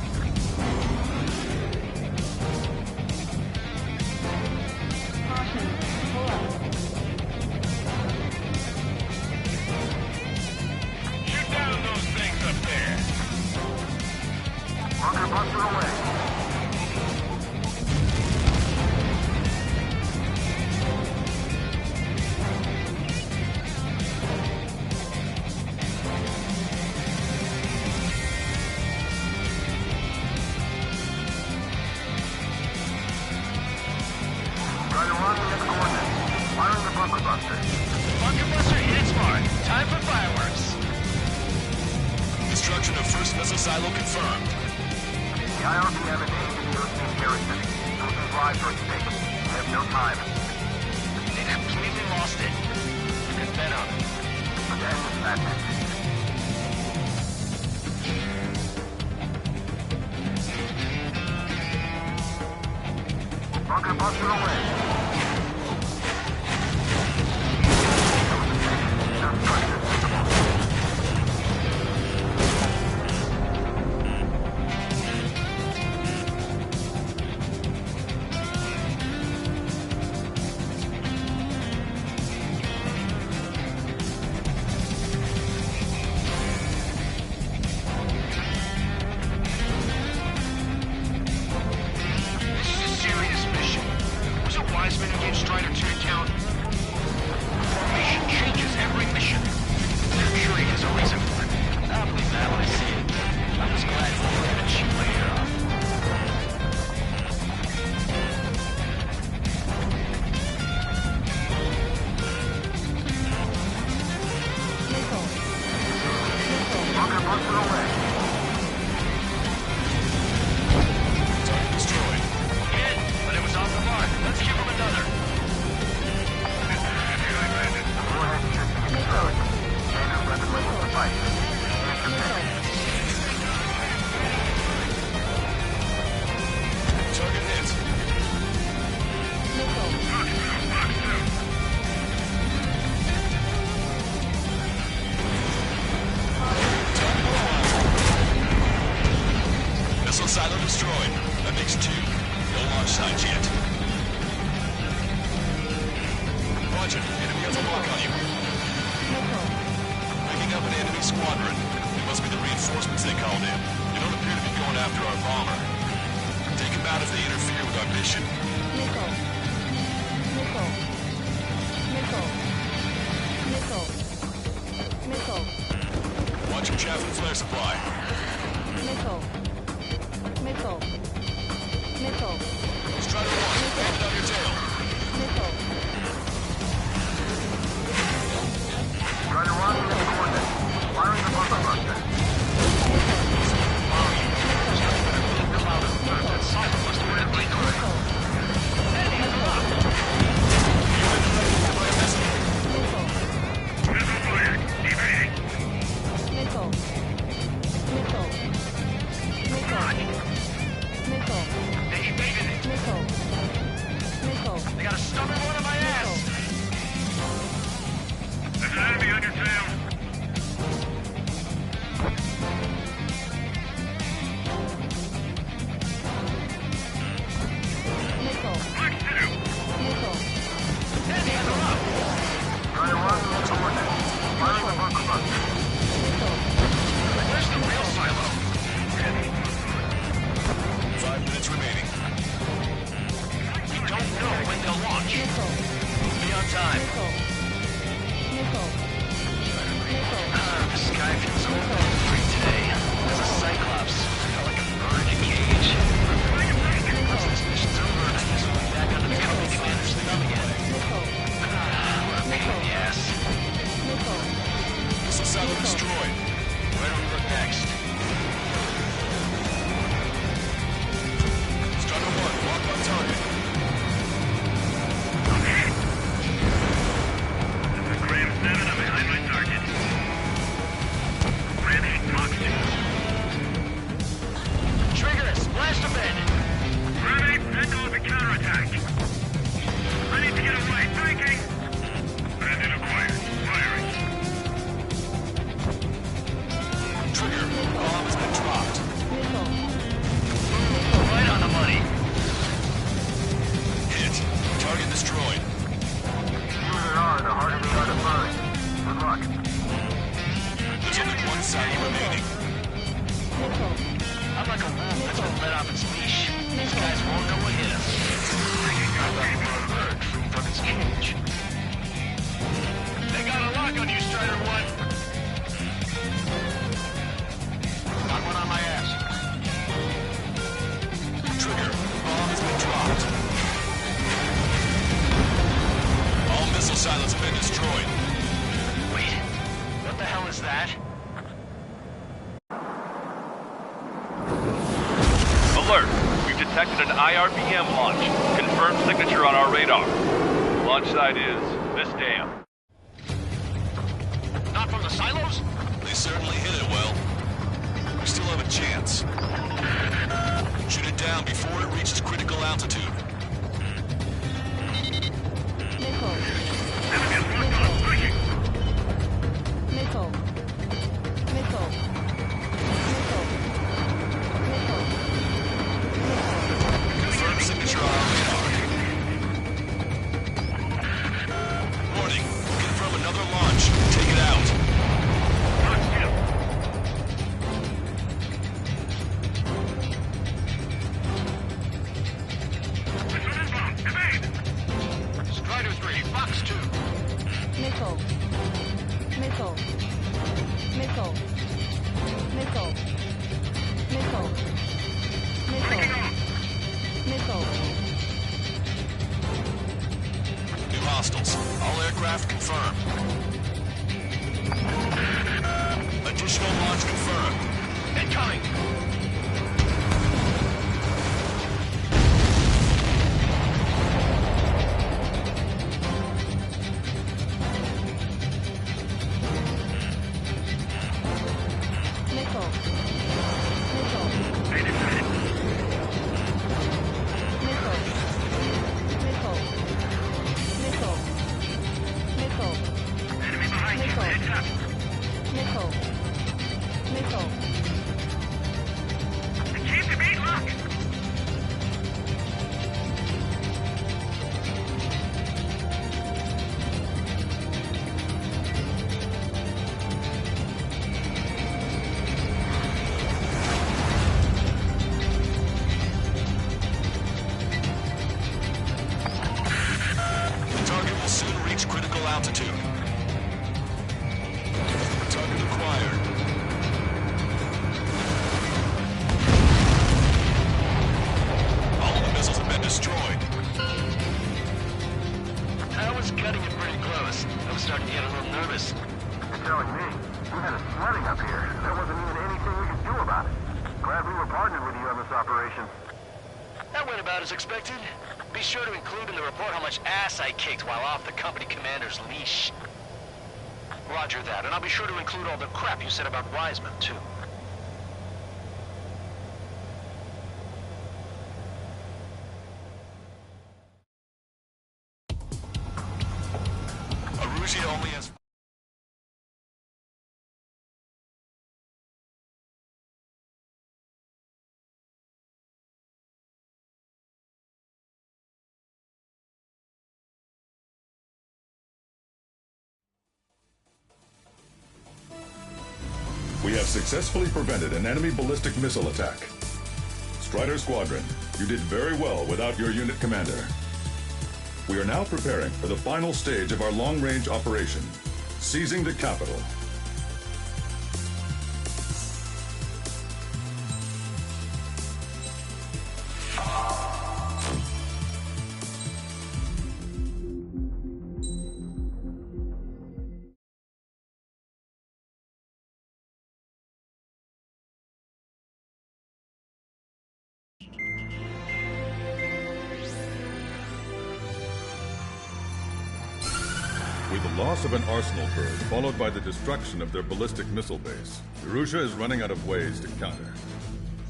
Caution. Pull up.
buster.
Bunker buster hit its mark. Time for fireworks.
Destruction of first missile silo confirmed.
The IRBM is aimed at the European garrison. Those lives are at stake. We have no time.
They completely lost it. Good venom.
Let's end this madness. Bunker buster away.
This is a serious mission. Was it wise men who gave Strider 2 account? Formation changes every mission. I'm sure he has a reason for it. I'll believe that when I see it. I'm just glad it's not that cheap later on.
Missile. Missile.
Bunker buster away.
Target destroyed.
Hit, but it was off the mark. Let's give him another.
Missile.
Standard weapon level suffice.
Missile.
Target hit.
Missile.
Missile silo destroyed. That makes 2. No launch sites yet. Roger. Enemy has a lock on you.
Missile.
Picking up an enemy squadron. It must be the reinforcements they called in. They don't appear to be going after our bomber. Take them out if they interfere with our mission.
Missile. Missile. Missile. Missile. Missile.
Watch your chaff and flare supply.
Missile. Missile. Missile.
Strider 1, hand it on your tail.
Missile.
Strider 1 in coordinates. Firing the bunker buster.
Cloud of dirt. That silo must have been really quick.
Missile. Missile. Missile. Missile.
They evaded it.
Missile. Missile.
They got a stubborn one on my ass.
There's an enemy on your tail.
Missile. Missile.
Enemy on the run.
Strider 1 in coordinates. Firing the bunker buster.
Missile.
Where's the real silo?
5 minutes remaining.
We don't know when they'll launch.
Missile.
Be on time.
Missile. Missile. Missile.
The sky feels so free today. As a Cyclops, I felt like a bird in a cage. Once this mission's over, I guess we'll be back under the company commander's thumb again.
Missile.
What a pain in the ass.
Missile.
Missile silo destroyed.
Where do we look next?
Strider 1, lock on target.
Graham 7, I'm behind my target. Ready, talk to.
Triggerous, blast abandoned.
Ready, send off the counterattack. I need to get away, thinking. Bandit acquired. Firing.
Trigger, bomb has been dropped.
Missile.
Right on the money.
Hit. Target destroyed.
The fewer there are, the harder they are to find. Good luck.
There's only 1 silo remaining.
Missile.
I'm like a wolf that's been let off its leash. These guys won't know what hit us. I left a bird free from its cage. They got a lock on you, Strider 1. Got one on my ass.
Trigger, bomb has been dropped.
IRBM launch. Confirmed signature on our radar. Launch site is this dam.
Not from the silos?
They certainly hit it well. We still have a chance. Shoot it down before it reaches critical altitude.
Missile. Missile. Missile. Missile.
Confirm signature on our radar. Warning. Confirm another launch. Take it out.
Strider 3, Fox 2.
Missile. Missile. Missile. Missile. Missile. Missile. Missile.
New hostiles. All aircraft confirmed. Additional launch confirmed.
Incoming!
Missile. Missile. Missile. Missile. Missile. Missile.
Enemy behind you.
Missile.
Heads up.
Missile. Missile.
Achieve the beat, lock.
The target will soon reach critical altitude. Target acquired. All of the missiles have been destroyed.
I was cutting it pretty close. I was starting to get a little nervous.
You're telling me. We had a flooding up here. There wasn't even anything we could do about it. Glad we were partnered with you on this operation.
That went about as expected. Be sure to include in the report how much ass I kicked while off the company commander's leash. Roger that, and I'll be sure to include all the crap you said about Wiseman, too.
Arusia only has...
We have successfully prevented an enemy ballistic missile attack. Strider Squadron, you did very well without your unit commander. We are now preparing for the final stage of our long-range operation, seizing the capital. With the loss of an arsenal bird followed by the destruction of their ballistic missile base, Erusia is running out of ways to counter.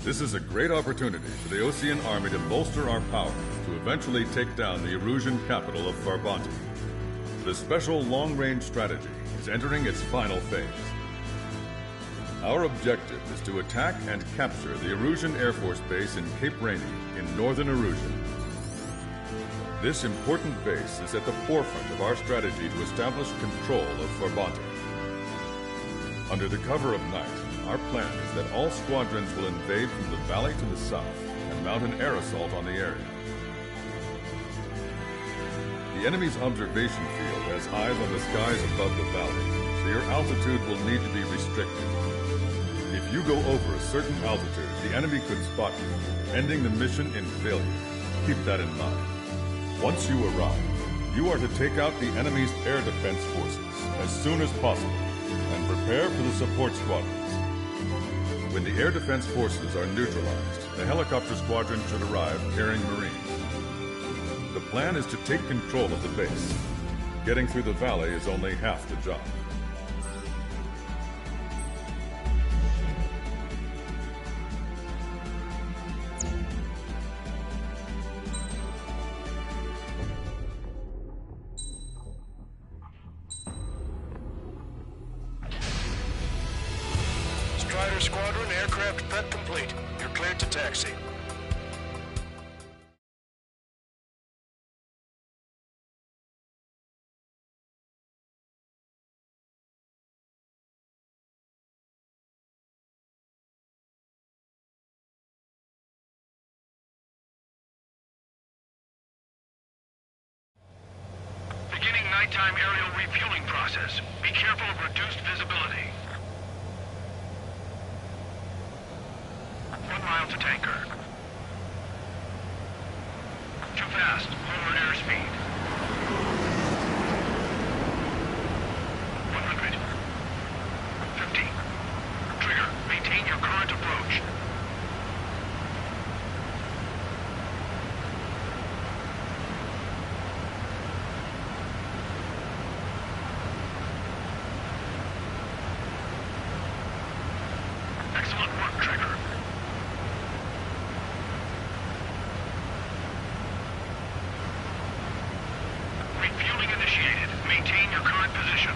This is a great opportunity for the Osean army to bolster our power to eventually take down the Erusian capital of Farbanti. The special long-range strategy is entering its final phase. Our objective is to attack and capture the Erusian Air Force Base in Cape Rainy in northern Erusia. This important base is at the forefront of our strategy to establish control of Farbanti. Under the cover of night, our plan is that all squadrons will invade from the valley to the south and mount an air assault on the area. The enemy's observation field has eyes on the skies above the valley, so your altitude will need to be restricted. If you go over a certain altitude, the enemy could spot you, ending the mission in failure. Keep that in mind. Once you arrive, you are to take out the enemy's air defense forces as soon as possible and prepare for the support squadrons. When the air defense forces are neutralized, the helicopter squadron should arrive carrying Marines. The plan is to take control of the base. Getting through the valley is only half the job.
Strider Squadron, aircraft prep complete. You're cleared to taxi.
Beginning nighttime aerial refueling process. Be careful of reduced visibility. 1 mile to tanker. Too fast. Lower airspeed. 100. 50. Trigger. Maintain your current approach. Excellent work, Trigger. Refueling initiated. Maintain your current position.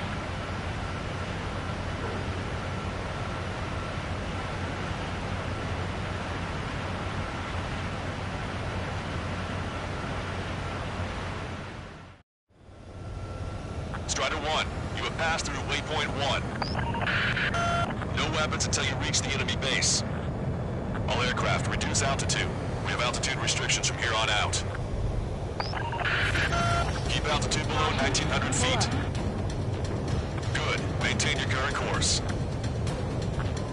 Strider 1, you have passed through waypoint 1. No weapons until you reach the enemy base. All aircraft, reduce altitude. We have altitude restrictions from here on out. Keep altitude below 1,900 feet. Good. Maintain your current course.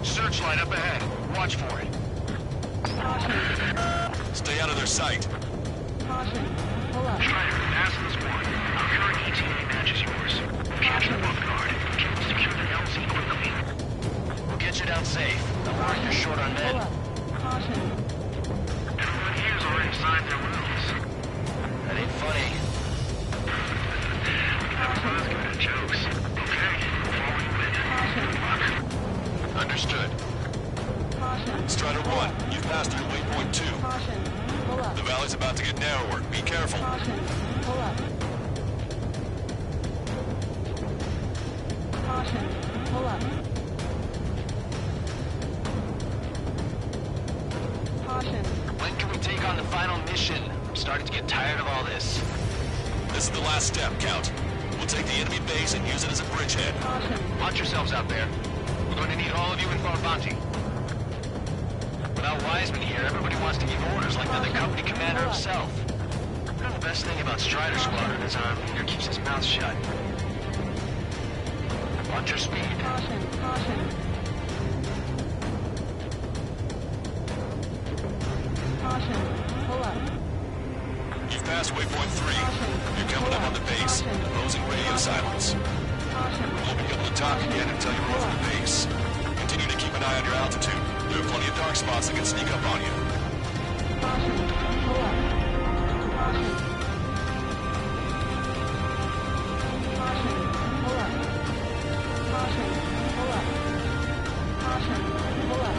Searchlight up ahead. Watch for it.
Stay out of their sight.
Caution. Pull up.
Strider, ask this one. Our current ETA matches yours. Capture above guard. Secure the LZ quickly. We'll get you down safe. Don't worry, you're short on
Pull
men.
up. Caution.
Everyone here's already signed their wills. That ain't funny. Never was good at jokes. Okay, before we win. Good luck. Understood.
Caution.
Strider 1, you've passed through waypoint 2.
Caution. Pull up.
The valley's about to get narrower. Be careful.
Caution. Pull up. Caution. Pull up. Caution.
When can we take on the final mission? I'm starting to get tired of all this.
This is the last step, Count. We'll take the enemy base and use it as a bridgehead.
Caution.
Watch yourselves out there. We're going to need all of you in for a bounty. Without Wiseman here, everybody wants to give orders like they're the company commander himself. You know, the best thing about Strider Squadron is our leader keeps his mouth shut. Watch your speed.
Caution. Caution. Caution. Pull up.
You've passed waypoint 3. You're coming up on the base. Closing radio silence.
Caution.
We won't be able to talk again until you're over the base. Continue to keep an eye on your altitude. There are plenty of dark spots that can sneak up on you.
Caution. Pull up. Caution. Caution. Pull up. Caution. Pull up. Caution. Pull up.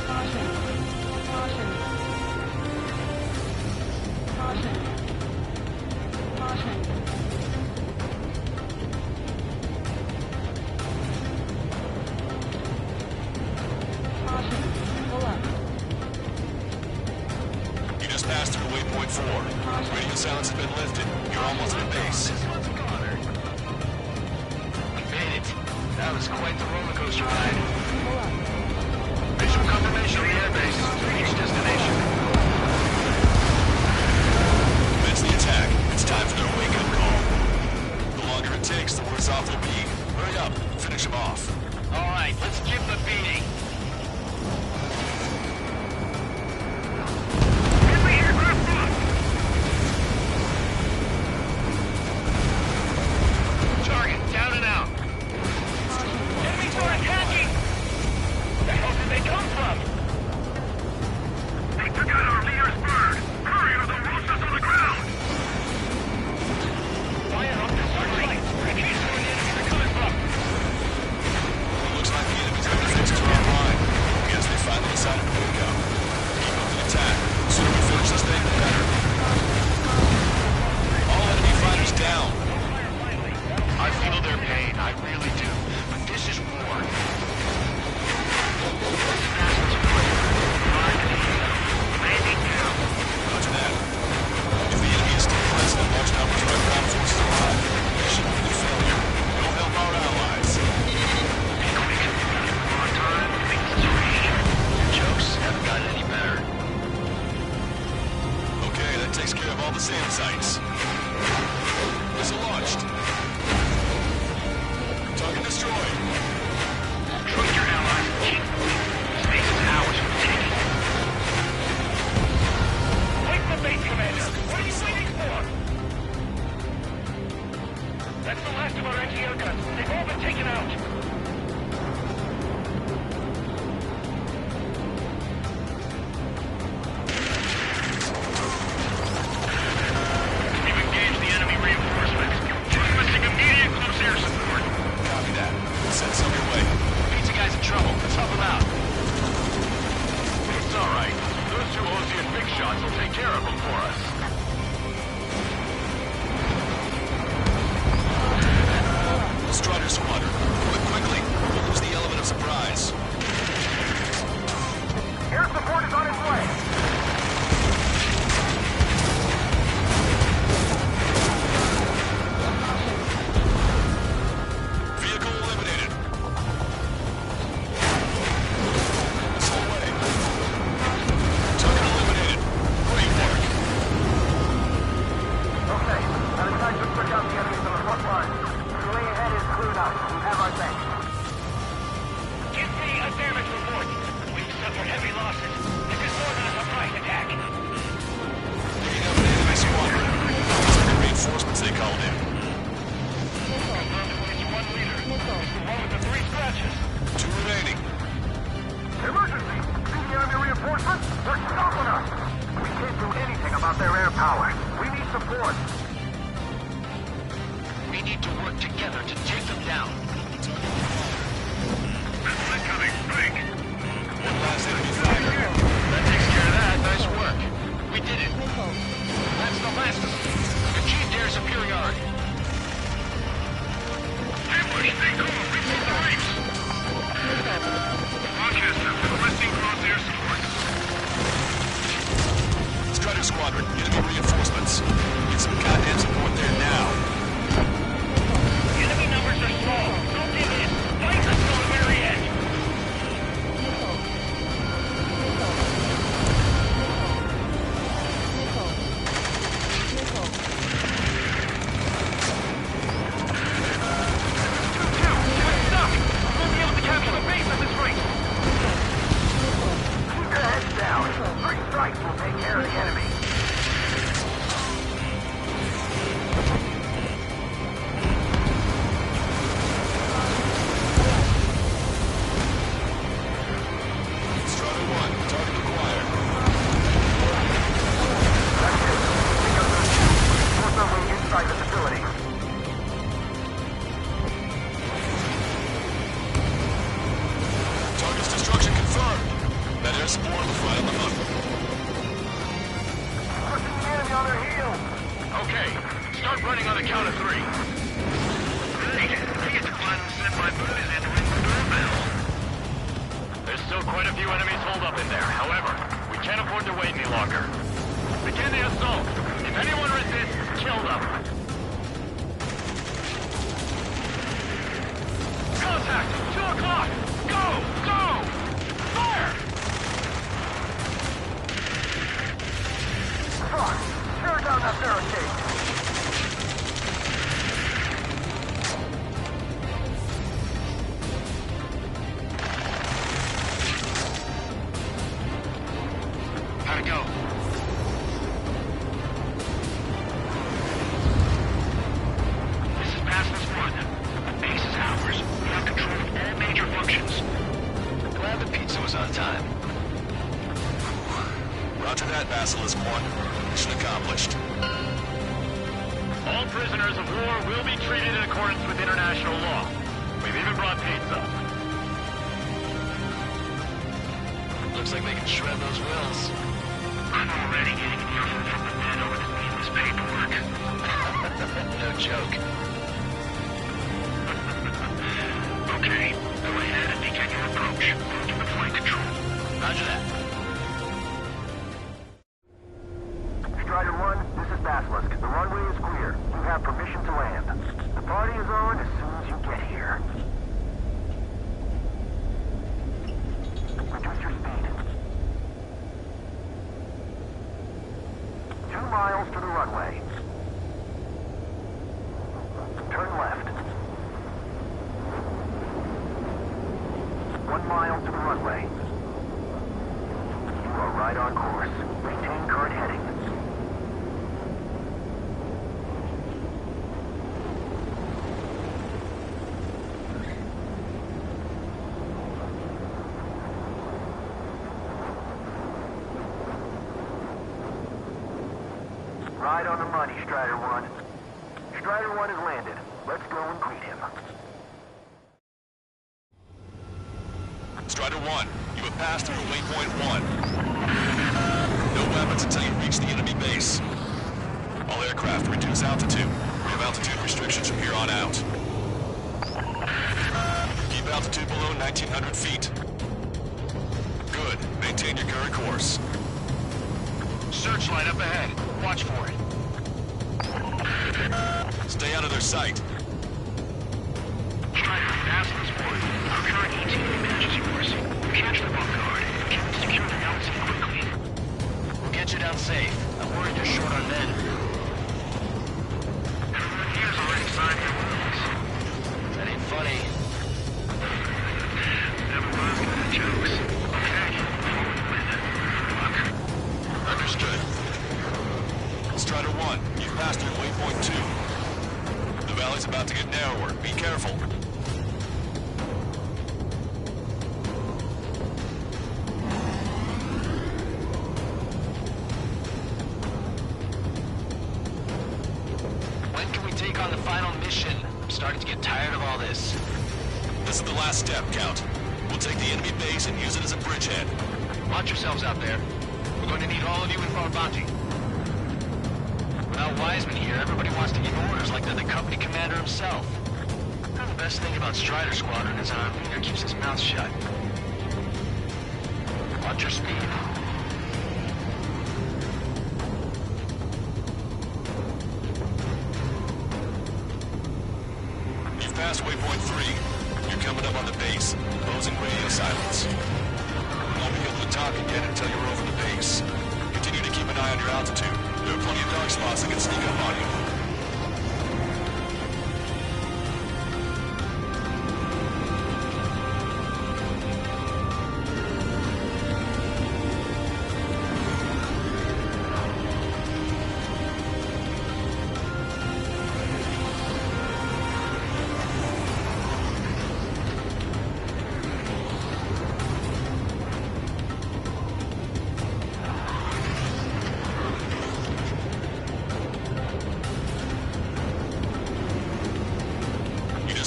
Caution. Caution. Caution. Caution. Caution. Pull up.
You just passed through waypoint 4. Radio silence has been lifted. You're almost at base.
We made it. That was quite the roller coaster ride.
Pull up.
Visual confirmation of the airbase. Reach destination.
Commence the attack. It's time for their wake-up call. The longer it takes, the worse off they'll be. Hurry up. Finish them off.
All right, let's give them a beating. Enemy aircraft front. Target down and out. Enemies are attacking. Where the hell did they come from?
takes care of all the SAM sites. Missile launched. Target destroyed.
Trust your allies. Space is ours for the taking. Wait for base, Commander. What are you waiting for? That's the last of our anti-air guns. They've all been taken out. We've engaged the enemy reinforcements. Requesting immediate close air support.
Copy that. Send some your way.
Pizza guy's in trouble. Let's help him out.
It's all right. Those two Ocean big shots will take care of them for us.
Strider Squadron, move quickly. We'll lose the element of surprise.
Air support is on its way.
Vehicle eliminated. Missile away. Target eliminated. Great work.
Okay, now it's time to push out the enemies on the front line. The way ahead is cleared out. We have our tank.
Give me a damage report. We've suffered heavy losses. This is more than a surprise attack.
Picking up an enemy squadron. These are the reinforcements they called in.
Confirmed at least one leader. It's the one with the 3 scratches.
2 remaining.
Emergency! See the enemy reinforcements? They're stopping us! We can't do anything about their air power. We need support.
We need to work together to take them down.
Incoming. Break.
One last enemy fighter.
That takes care of that. Nice work. We did it. That's the last of them. Achieved air superiority.
Ambush, stay cool. Repeat the ranks. Rochester, requesting cross air support.
Strider Squadron, enemy reinforcements. Get some goddamn support there now.
Enemy numbers are small. Don't give in. Fight until the very end. We're stuck. We won't be able to capture the base at this rate.
Keep your heads down. 3 strikes will take care of the enemy.
Strider 1, target acquired.
That's it. Pick up those 2. Force our way inside the facility.
Target's destruction confirmed. That air support was right on the hook.
Pushing the enemy on their heels.
Okay, start running on the count of 3.
Great. I get to finally send my boys in to ring the doorbell.
There's still quite a few enemies holed up in there. However, we can't afford to wait any longer. Begin the assault. If anyone resists, kill them. Contact! 2 o'clock! Go! Go! Fire!
Fuck! Tear down that barricade.
How'd it go?
This is Bastards 1. The base is ours. We have control of all major functions.
Glad the pizza was on time.
Roger that, Basilisk 1. Mission accomplished.
All prisoners of war will be treated in accordance with international law. We've even brought pizza.
Looks like they can shred those wills.
I'm already getting an earful from the men over this needless paperwork.
No joke.
Okay, go ahead and begin your approach. Ultimate flight control.
Roger that.
Strider 1, this is Basilisk. The runway is clear. You have permission to land. The party is on as soon as you get here. Reduce your speed. 2 miles miles to the runway. Turn left. 1 mile to the runway. You are right on course. Maintain current heading. Right on the money, Strider 1. Strider 1 has landed. Let's go and greet him.
Strider 1, you have passed through waypoint 1. No weapons until you reach the enemy base. All aircraft reduce altitude. We have altitude restrictions from here on out. Keep altitude below 1,900 feet. Good. Maintain your current course.
Searchlight up ahead. Watch for it.
Stay out of their sight.
Strider, ask this board. Our current ET emergency force. Catch them off guard. Can we secure the galaxy quickly?
We'll get you down safe. I'm worried you're short on men.
Everyone here's already signed their wounds.
That ain't funny.
Never was good at jokes. Okay, forward with it. Fuck.
Understood. Strider 1, you've passed through waypoint 2. The valley's about to get narrower. Be careful.
When can we take on the final mission? I'm starting to get tired of all this.
This is the last step, Count. We'll take the enemy base and use it as a bridgehead.
Watch yourselves out there. We're going to need all of you in for our bounty. Without Wiseman here, everybody wants to give orders like they're the company commander himself. The best thing about Strider Squadron is our leader keeps his mouth shut. Watch your speed.
You've passed waypoint 3. You're coming up on the base. Closing radio silence. We won't be able to talk again until you're over the base. Continue to keep an eye on your altitude. There are plenty of dark spots that can sneak up on you.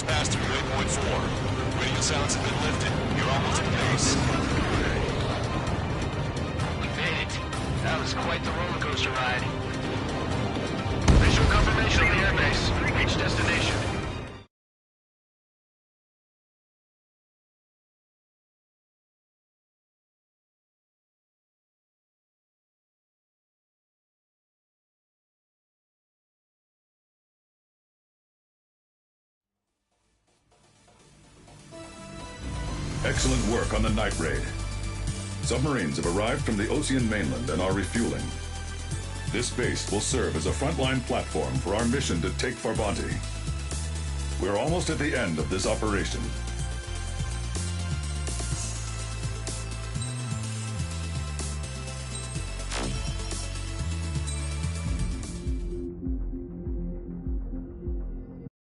Passed through waypoint 4. Radio sounds have been lifted. You're almost at the base.
We made it. That was quite the roller coaster ride. Visual confirmation of the airbase. Reach destination.
Excellent work on the night raid. Submarines have arrived from the Ocean mainland and are refueling. This base will serve as a frontline platform for our mission to take Farbanti. We're almost at the end of this operation.